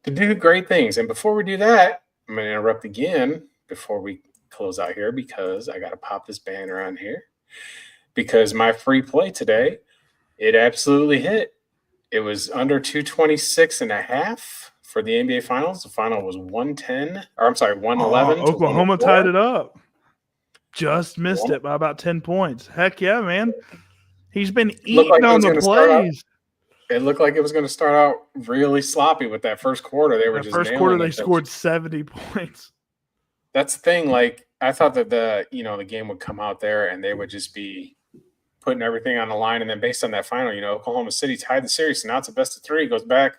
do great things. And before we do that, I'm going to interrupt again before we close out here because I got to pop this banner on here. Because my free play today, it absolutely hit. It was under 226.5 for the NBA Finals. The final was 111. Oklahoma tied it up. Just missed it by about 10 points. Heck yeah, man. He's been eating on the plays. It looked like it was going to start out really sloppy with that first quarter. They were just first quarter they scored 70 points. That's the thing. Like I thought that the game would come out there and they would just be putting everything on the line. And then based on that final, Oklahoma City tied the series. So now it's a best of three. Goes back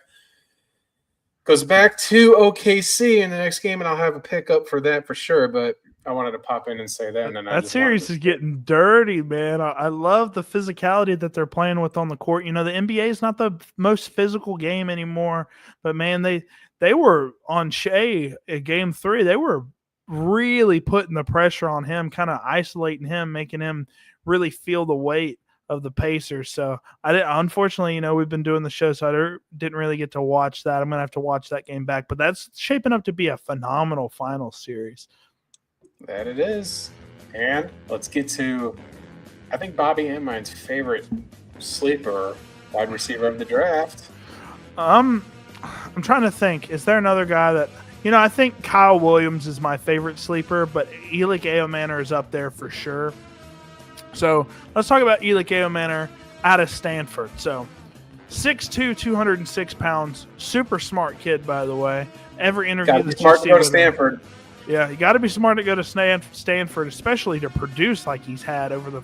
to OKC in the next game, and I'll have a pickup for that for sure. But I wanted to pop in and say that. And then that series is getting dirty, man. I love the physicality that they're playing with on the court. The NBA is not the most physical game anymore, but man, they were on Shea at game 3. They were really putting the pressure on him, kind of isolating him, making him really feel the weight of the Pacers. So unfortunately, we've been doing the show, so I didn't really get to watch that. I'm going to have to watch that game back, but that's shaping up to be a phenomenal final series. That it is. And let's get to I think Bobby and mine's favorite sleeper wide receiver of the draft. I'm trying to think. Is there another guy that I think Kyle Williams is my favorite sleeper, but Elic Ayomanor is up there for sure. So let's talk about Elic Ayomanor out of Stanford. So 6'2", 206 pounds, super smart kid, by the way. Every interview that you see to go to Stanford. Yeah, you got to be smart to go to Stanford, especially to produce like he's had over the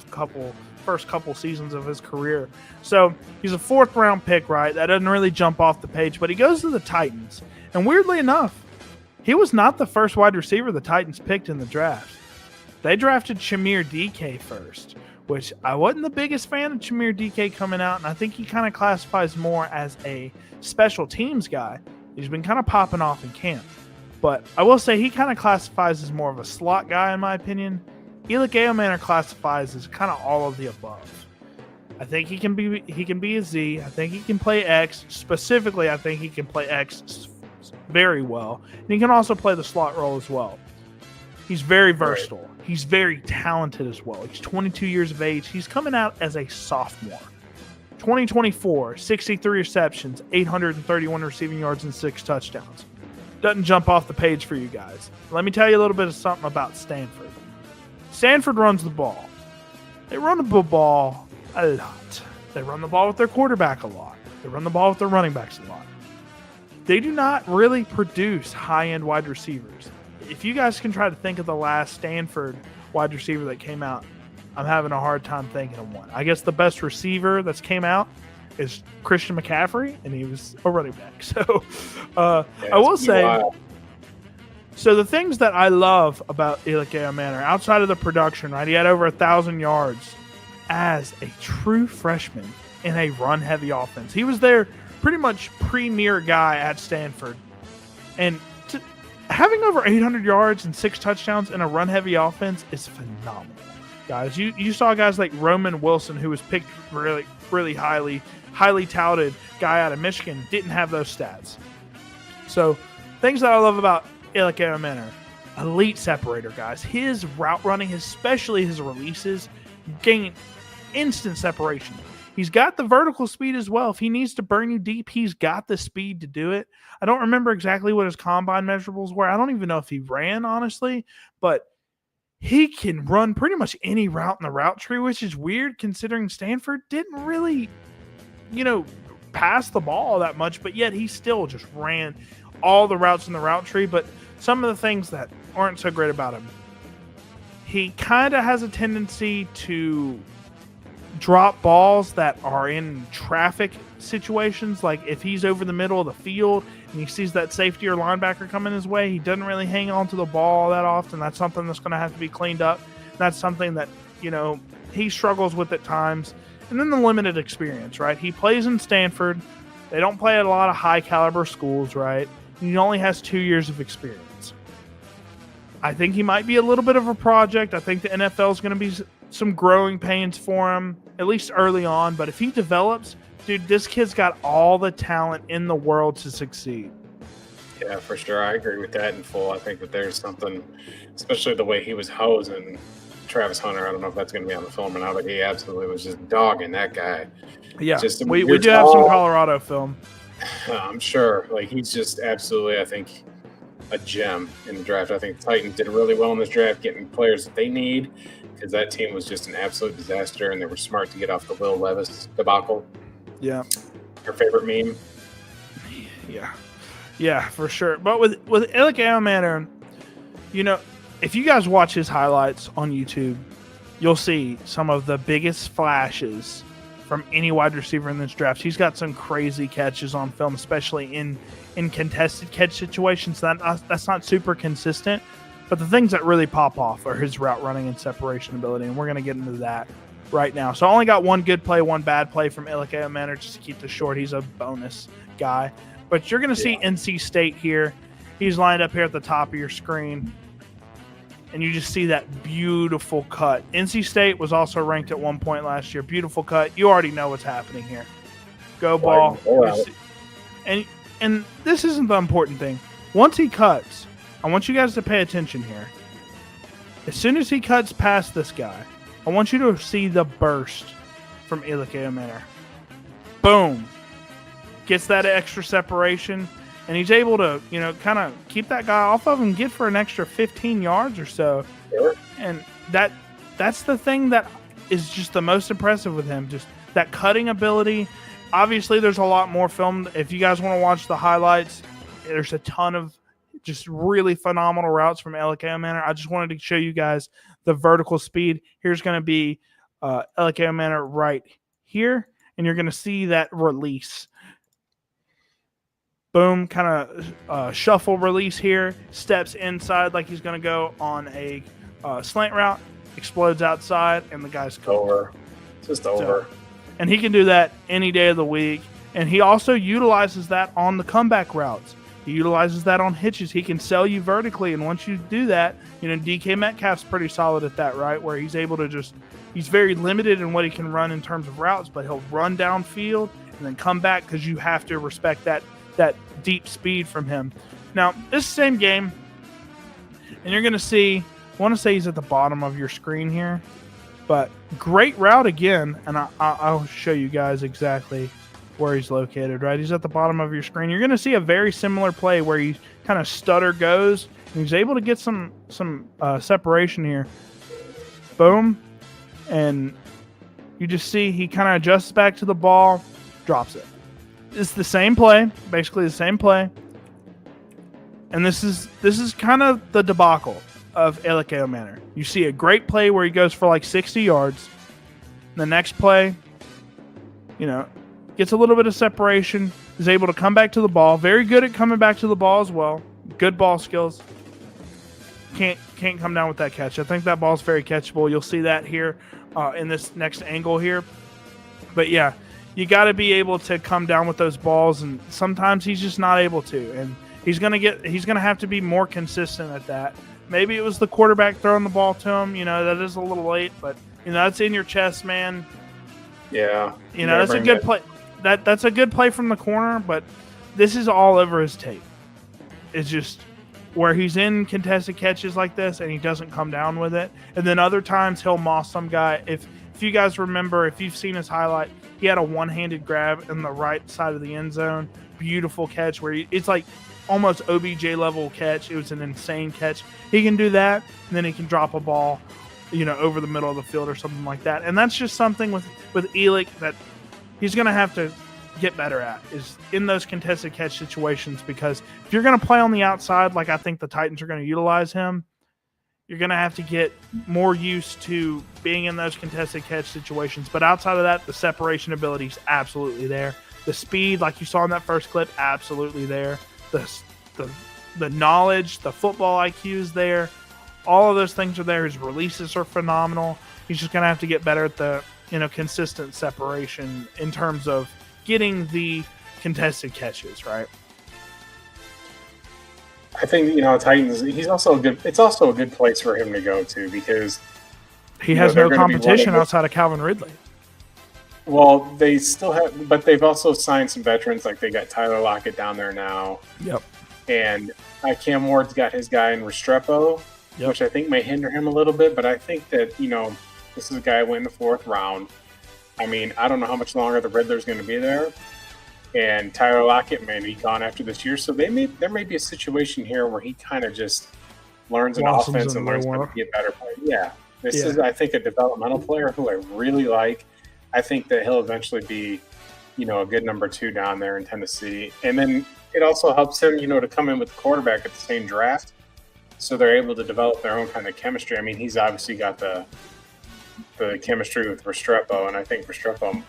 first couple seasons of his career. So he's a 4th round pick, right? That doesn't really jump off the page, but he goes to the Titans. And weirdly enough, he was not the first wide receiver the Titans picked in the draft. They drafted Shamir DK first, which I wasn't the biggest fan of Shamir DK coming out, and I think he kind of classifies more as a special teams guy. He's been kind of popping off in camp. But I will say he kind of classifies as more of a slot guy, in my opinion. Elic Ayomanor classifies as kind of all of the above. I think he can be a Z. I think he can play X. Specifically, I think he can play X very well. And he can also play the slot role as well. He's very versatile. He's very talented as well. He's 22 years of age. He's coming out as a sophomore. 2024, 63 receptions, 831 receiving yards, and 6 touchdowns. Doesn't jump off the page for you guys. Let me tell you a little bit of something about Stanford. Stanford runs the ball. They run the ball a lot. They run the ball with their quarterback a lot. They run the ball with their running backs a lot. They do not really produce high-end wide receivers. If you guys can try to think of the last Stanford wide receiver that came out, I'm having a hard time thinking of one. I guess the best receiver that's came out is Christian McCaffrey, and he was a running back. So I will say, wild. So the things that I love about Elic Ayomanor, outside of the production, right? He had over 1,000 yards as a true freshman in a run-heavy offense. He was their pretty much premier guy at Stanford. And having over 800 yards and 6 touchdowns in a run-heavy offense is phenomenal. Guys, you saw guys like Roman Wilson, who was picked really, really highly touted guy out of Michigan, didn't have those stats. So things that I love about Elic Ayomanor, elite separator, guys. His route running, especially his releases, gain instant separation. He's got the vertical speed as well. If he needs to burn you deep, he's got the speed to do it. I don't remember exactly what his combine measurables were. I don't even know if he ran, honestly, but he can run pretty much any route in the route tree, which is weird considering Stanford didn't really, pass the ball that much, but yet he still just ran all the routes in the route tree. But some of the things that aren't so great about him, he kind of has a tendency to drop balls that are in traffic situations. Like if he's over the middle of the field and he sees that safety or linebacker coming his way, he doesn't really hang on to the ball that often. That's something that's going to have to be cleaned up. That's something that, he struggles with at times. And then the limited experience, right? He plays in Stanford. They don't play at a lot of high caliber schools, right? He only has 2 years of experience. I think he might be a little bit of a project. I think the NFL is going to be some growing pains for him, at least early on. But if he develops, dude, this kid's got all the talent in the world to succeed. Yeah, for sure. I agree with that in full. I think that there's something, especially the way he was hosing Travis Hunter. I don't know if that's going to be on the film or not, but he absolutely was just dogging that guy. Yeah, we do have some Colorado film. I'm sure. Like, he's just absolutely, I think, a gem in the draft. I think the Titans did really well in this draft, getting players that they need, because that team was just an absolute disaster, and they were smart to get off the Will Levis debacle. Yeah. Your favorite meme? Yeah, for sure. But with Elic Ayomanor, if you guys watch his highlights on YouTube, you'll see some of the biggest flashes from any wide receiver in this draft. He's got some crazy catches on film, especially in contested catch situations. That's not super consistent, but the things that really pop off are his route running and separation ability, and we're going to get into that right now. So I only got one good play, one bad play from Elic Ayomanor, just to keep this short. He's a bonus guy. But you're going to see NC State here. He's lined up here at the top of your screen, and you just see that beautiful cut. NC State was also ranked at one point last year. Beautiful cut. You already know what's happening here. Go ball. And this isn't the important thing. Once he cuts, I want you guys to pay attention here. As soon as he cuts past this guy, I want you to see the burst from Elic Ayomanor. Boom. Gets that extra separation, and he's able to, kind of keep that guy off of him, get for an extra 15 yards or so. Sure. And that's the thing that is just the most impressive with him, just that cutting ability. Obviously, there's a lot more film. If you guys want to watch the highlights, there's a ton of just really phenomenal routes from Elic Ayomanor. I just wanted to show you guys the vertical speed. Here's going to be Elic Ayomanor right here, and you're going to see that release. Boom, kind of shuffle release here. Steps inside like he's going to go on a slant route. Explodes outside, and the guy's over. Just over. And he can do that any day of the week. And he also utilizes that on the comeback routes. He utilizes that on hitches. He can sell you vertically, and once you do that, DK Metcalf's pretty solid at that, right? Where he's able to he's very limited in what he can run in terms of routes, but he'll run downfield and then come back because you have to respect that deep speed from him. Now, this same game, and you're going to see, I want to say he's at the bottom of your screen here, but great route again, and I'll show you guys exactly where he's located, right? He's at the bottom of your screen. You're going to see a very similar play where he kind of stutter goes, and he's able to get some separation here. Boom. And you just see he kind of adjusts back to the ball, drops it. It's the same play, basically the same play. And this is kind of the debacle of Elic Ayomanor. You see a great play where he goes for like 60 yards. The next play, gets a little bit of separation, is able to come back to the ball. Very good at coming back to the ball as well. Good ball skills. Can't come down with that catch. I think that ball's very catchable. You'll see that here in this next angle here. But yeah, you got to be able to come down with those balls, and sometimes he's just not able to. And he's gonna have to be more consistent at that. Maybe it was the quarterback throwing the ball to him. That is a little late, but that's in your chest, man. Yeah. That's a good play. That's a good play from the corner, but this is all over his tape. It's just where he's in contested catches like this and he doesn't come down with it. And then other times he'll moss some guy. If you guys remember, if you've seen his highlight, he had a one-handed grab in the right side of the end zone. Beautiful catch where it's like almost OBJ level catch. It was an insane catch. He can do that, and then he can drop a ball, over the middle of the field or something like that. And that's just something with Elic that he's going to have to get better at, is in those contested catch situations, because if you're going to play on the outside like I think the Titans are going to utilize him, you're going to have to get more used to being in those contested catch situations. But outside of that, the separation ability is absolutely there. The speed, like you saw in that first clip, absolutely there. The knowledge, the football IQ is there. All of those things are there. His releases are phenomenal. He's just going to have to get better at the consistent separation in terms of getting the contested catches, right? I think Titans. It's also a good place for him to go to, because he has no competition outside of Calvin Ridley. Well, they still have, but they've also signed some veterans. Like they got Tyler Lockett down there now. Yep. And Cam Ward's got his guy in Restrepo, which I think may hinder him a little bit. But I think that this is a guy who went in the 4th round. I mean, I don't know how much longer the Riddler's going to be there. And Tyler Lockett may be gone after this year. So there may be a situation here where he kind of just learns an offense and learns how to be a better player. Yeah. This is, I think, a developmental player who I really like. I think that he'll eventually be, a good number 2 down there in Tennessee. And then it also helps him, to come in with the quarterback at the same draft. So they're able to develop their own kind of chemistry. I mean, he's obviously got the chemistry with Restrepo, and I think Restrepo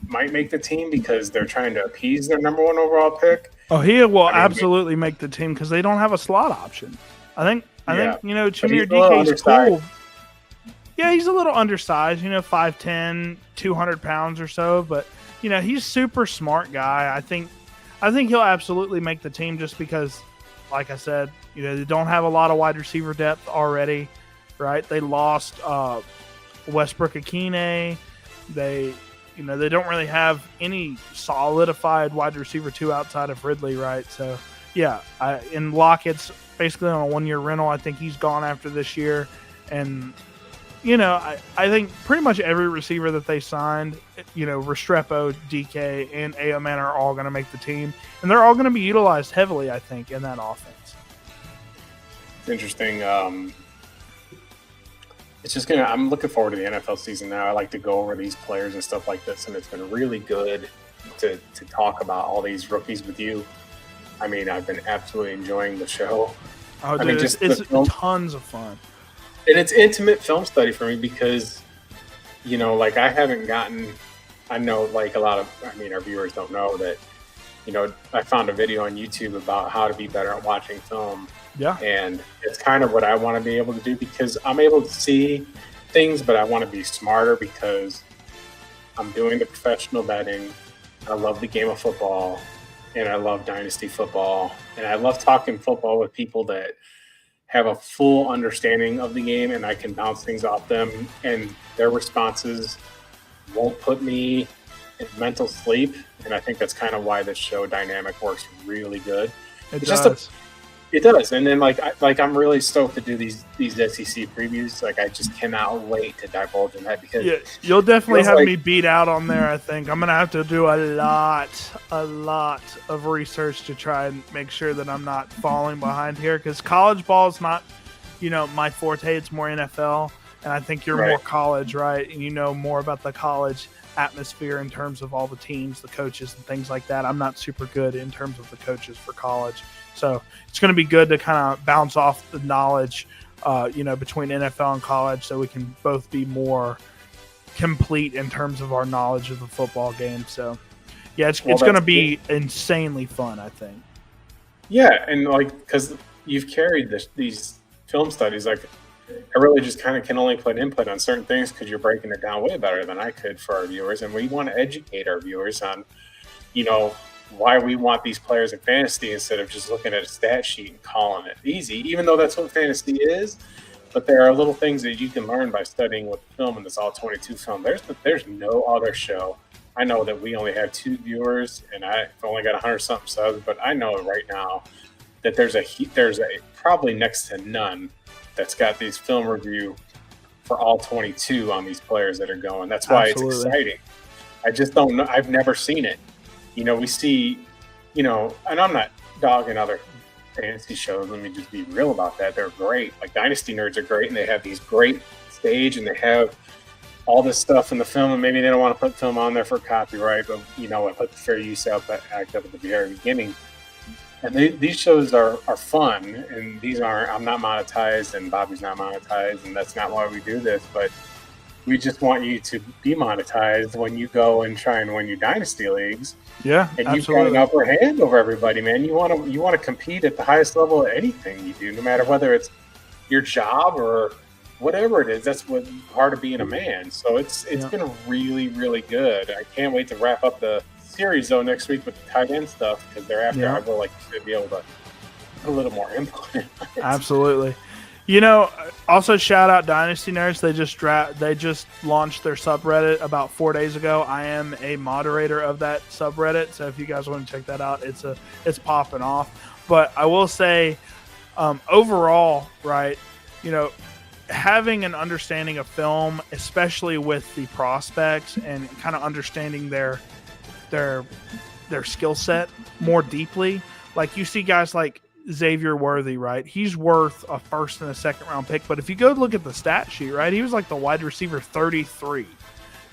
might make the team because they're trying to appease their number 1 overall pick. Oh, he will absolutely make the team because they don't have a slot option. I think Chimere DK is cool. Yeah, he's a little undersized, 5'10", 200 pounds or so, but he's super smart guy. I think he'll absolutely make the team just because, like I said, they don't have a lot of wide receiver depth already, right? They lost Westbrook Akine. They don't really have any solidified wide receiver 2 outside of Ridley, right? So, yeah, and Lockett's basically on a 1-year rental. I think he's gone after this year, and I think pretty much every receiver that they signed, Restrepo, DK, and Ayomanor are all going to make the team, and they're all going to be utilized heavily, I think, in that offense. It's interesting. I'm looking forward to the NFL season now. I like to go over these players and stuff like this, and it's been really good to talk about all these rookies with you. I mean, I've been absolutely enjoying the show. Oh, dude, it's tons of fun. And it's intimate film study for me because, I haven't gotten – I know, like, our viewers don't know that, I found a video on YouTube about how to be better at watching film. Yeah. And it's kind of what I want to be able to do because I'm able to see things, but I want to be smarter because I'm doing the professional betting. I love the game of football, and I love Dynasty football. And I love talking football with people that have a full understanding of the game, and I can bounce things off them, and their responses won't put me in mental sleep. And I think that's kind of why this show dynamic works really good. It does. It does. And then I'm really stoked to do these SEC previews. Like, I just cannot wait to divulge in that because you'll definitely have me beat out on there. I think I'm going to have to do a lot of research to try and make sure that I'm not falling behind here because college ball is not, my forte. It's more NFL. And I think you're more college, right? And you know more about the college atmosphere in terms of all the teams, the coaches, and things like that. I'm not super good in terms of the coaches for college. So it's going to be good to kind of bounce off the knowledge, between NFL and college so we can both be more complete in terms of our knowledge of the football game. So, yeah, it's going to be insanely fun, I think. Yeah, and, because you've carried these film studies, I really just kind of can only put input on certain things because you're breaking it down way better than I could for our viewers. And we want to educate our viewers on, why we want these players in fantasy instead of just looking at a stat sheet and calling it easy, even though that's what fantasy is. But there are little things that you can learn by studying with film in this All-22 film. There's no other show. I know that we only have 2 viewers, and I've only got 100-something subs, but I know right now that there's a probably next to none that's got these film review for All-22 on these players that are going. That's why It's exciting. I just don't know. I've never seen it. We see, and I'm not dogging other fantasy shows. Let me just be real about that. They're great. Like Dynasty nerds are great, and they have these great stage, and they have all this stuff in the film, and maybe they don't want to put film on there for copyright, but, I put the Fair Use Act up at the very beginning. And these shows are fun, and I'm not monetized, and Bobby's not monetized, and that's not why we do this, but we just want you to be monetized when you go and try and win your Dynasty leagues. Yeah, and absolutely. You've got an upper hand over everybody, man. You want to compete at the highest level of anything you do, no matter whether it's your job or whatever it is. That's what part of being a man. So it's been really, really good. I can't wait to wrap up the series though next week with the tight end stuff because thereafter I will to be able to put a little more input. Absolutely. Also shout out Dynasty Nerds. They just launched their subreddit about 4 days ago. I am a moderator of that subreddit, so if you guys want to check that out, it's popping off. But I will say, overall, right, having an understanding of film, especially with the prospects and kind of understanding their skill set more deeply. Like you see guys like Xavier Worthy, right? He's worth a first and a second round pick. But if you go look at the stat sheet, right, he was like the wide receiver 33,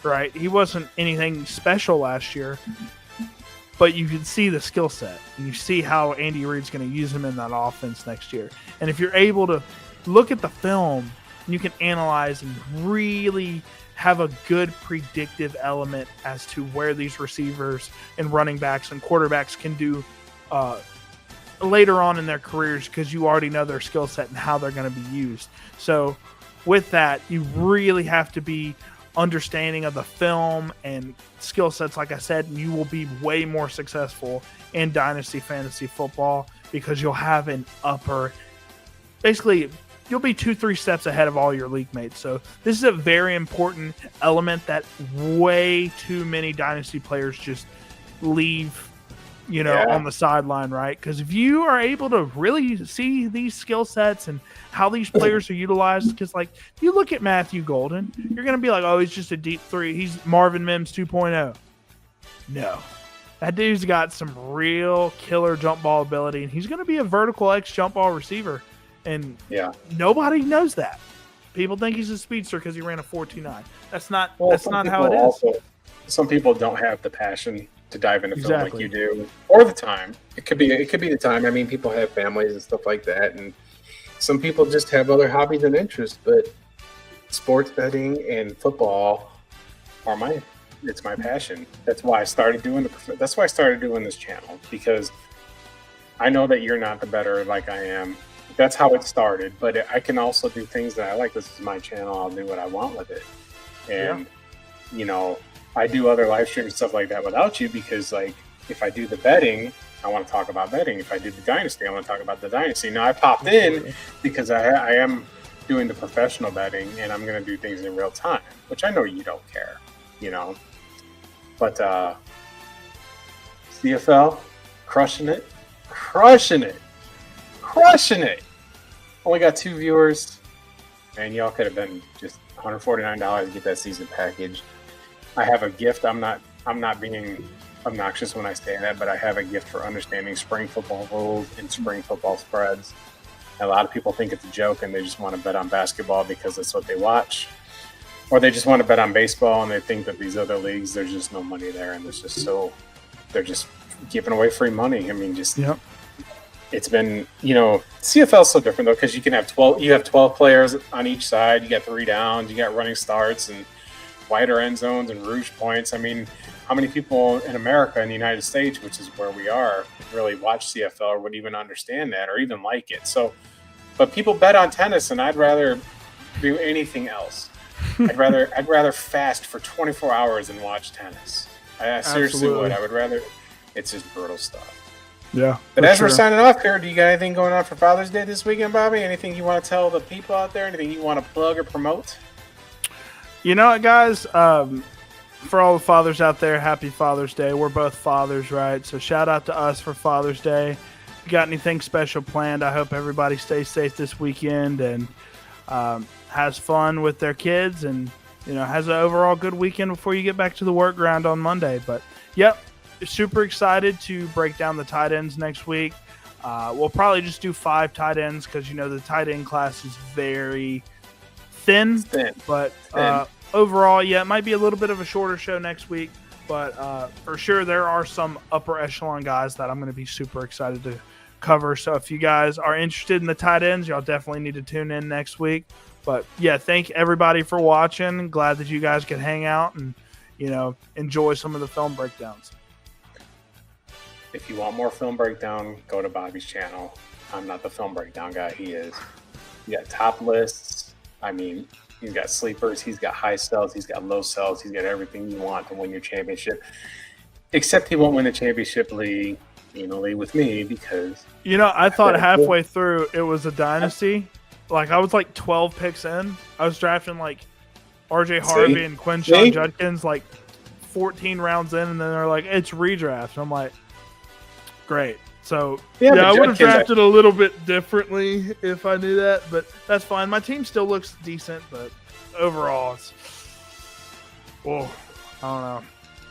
right? He wasn't anything special last year, but you can see the skill set and you see how Andy Reid's going to use him in that offense next year. And if you're able to look at the film, you can analyze and really have a good predictive element as to where these receivers and running backs and quarterbacks can do later on in their careers because you already know their skill set and how they're going to be used. So with that, you really have to be understanding of the film and skill sets, like I said, and you will be way more successful in Dynasty Fantasy Football because you'll have an upper – basically – you'll be 2-3 steps ahead of all your league mates. So this is a very important element that way too many Dynasty players just leave on the sideline, right? Because if you are able to really see these skill sets and how these players are utilized, because like you look at Matthew Golden, you're going to be like, oh, he's just a deep three. He's Marvin Mims 2.0. No. That dude's got some real killer jump ball ability, and he's going to be a vertical X jump ball receiver. And nobody knows that. People think he's a speedster because he ran a 4.29. That's not how it is. Also, some people don't have the passion to dive into film like you do, or the time. It could be the time. I mean, people have families and stuff like that, and some people just have other hobbies and interests. But sports betting and football are it's my passion. That's why I started doing this channel, because I know that you're not the better like I am. That's how it started, but I can also do things that I like. This is my channel. I'll do what I want with it. And, I do other live streams and stuff like that without you, because like if I do the betting, I want to talk about betting. If I do the Dynasty, I want to talk about the Dynasty. Now I popped in because I am doing the professional betting, and I'm going to do things in real time, which I know you don't care, But CFL, crushing it. Only got 2 viewers, and y'all could have been just $149 to get that season package. I have a gift. I'm not being obnoxious when I say that, but I have a gift for understanding spring football rules and spring football spreads. A lot of people think it's a joke, and they just want to bet on basketball because that's what they watch, or they just want to bet on baseball, and they think that these other leagues, there's just no money there, and it's just they're just giving away free money. I mean, it's been, CFL is so different though, because you can have 12 players on each side. You got 3 downs, you got running starts and wider end zones and rouge points. I mean, how many people in America, in the United States, which is where we are, really watch CFL or would even understand that or even like it? So, but people bet on tennis, and I'd rather do anything else. I'd rather fast for 24 hours and watch tennis. I seriously would. I would rather. It's just brutal stuff. Yeah. But as we're signing off here, do you got anything going on for Father's Day this weekend, Bobby? Anything you want to tell the people out there? Anything you want to plug or promote? You know what, guys? For all the fathers out there, happy Father's Day. We're both fathers, right? So shout out to us for Father's Day. If you got anything special planned, I hope everybody stays safe this weekend and has fun with their kids and, has an overall good weekend before you get back to the work grind on Monday. But, yep. Super excited to break down the tight ends next week. We'll probably just do 5 tight ends because, the tight end class is very thin. But overall, it might be a little bit of a shorter show next week. But for sure, there are some upper echelon guys that I'm going to be super excited to cover. So if you guys are interested in the tight ends, y'all definitely need to tune in next week. But, thank everybody for watching. Glad that you guys could hang out and, enjoy some of the film breakdowns. If you want more film breakdown, go to Bobby's channel. I'm not the film breakdown guy. He is. You got top lists. I mean, he's got sleepers. He's got high sells. He's got low sells. He's got everything you want to win your championship. Except he won't win the championship league, with me because. I thought halfway through it was a dynasty. Like, I was like 12 picks in. I was drafting like RJ Harvey and Quinshon Judkins like 14 rounds in, and then they're like, it's redraft. And I'm like, great. So, I would have drafted a little bit differently if I knew that, but that's fine. My team still looks decent, but overall, I don't know.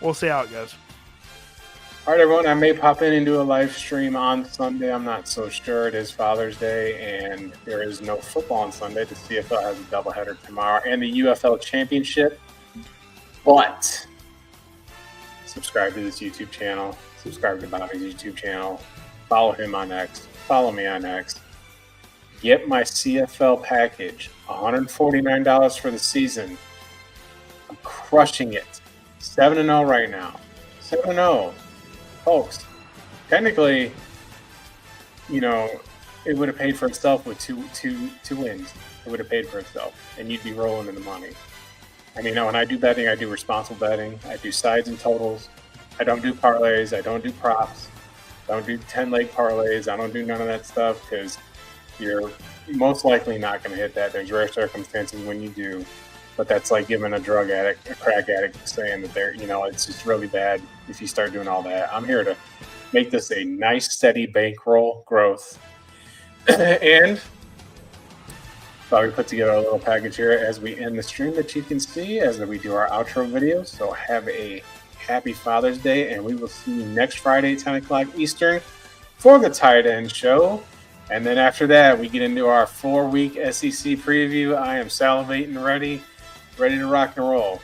We'll see how it goes. All right, everyone. I may pop in and do a live stream on Sunday. I'm not so sure. It is Father's Day, and there is no football on Sunday. The CFL has a doubleheader tomorrow and the UFL Championship. But subscribe to this YouTube channel. Subscribe to Bobby's YouTube channel. Follow him on X. Follow me on X. Get my CFL package. $149 for the season. I'm crushing it. 7-0 right now. 7-0. Folks, technically, it would have paid for itself with two wins. It would have paid for itself, and you'd be rolling in the money. I mean, when I do betting, I do responsible betting. I do sides and totals. I don't do parlays. I don't do props. I don't do 10-leg parlays. I don't do none of that stuff because you're most likely not going to hit that. There's rare circumstances when you do, but that's like giving a drug addict, a crack addict, saying that it's just really bad if you start doing all that. I'm here to make this a nice, steady bankroll growth. And thought we put together a little package here as we end the stream that you can see as we do our outro video. So have a happy Father's Day, and we will see you next Friday, 10 o'clock Eastern, for the Tight End Show. And then after that, we get into our 4-week SEC preview. I am salivating ready to rock and roll.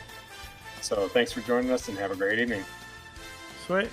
So thanks for joining us, and have a great evening. Sweet.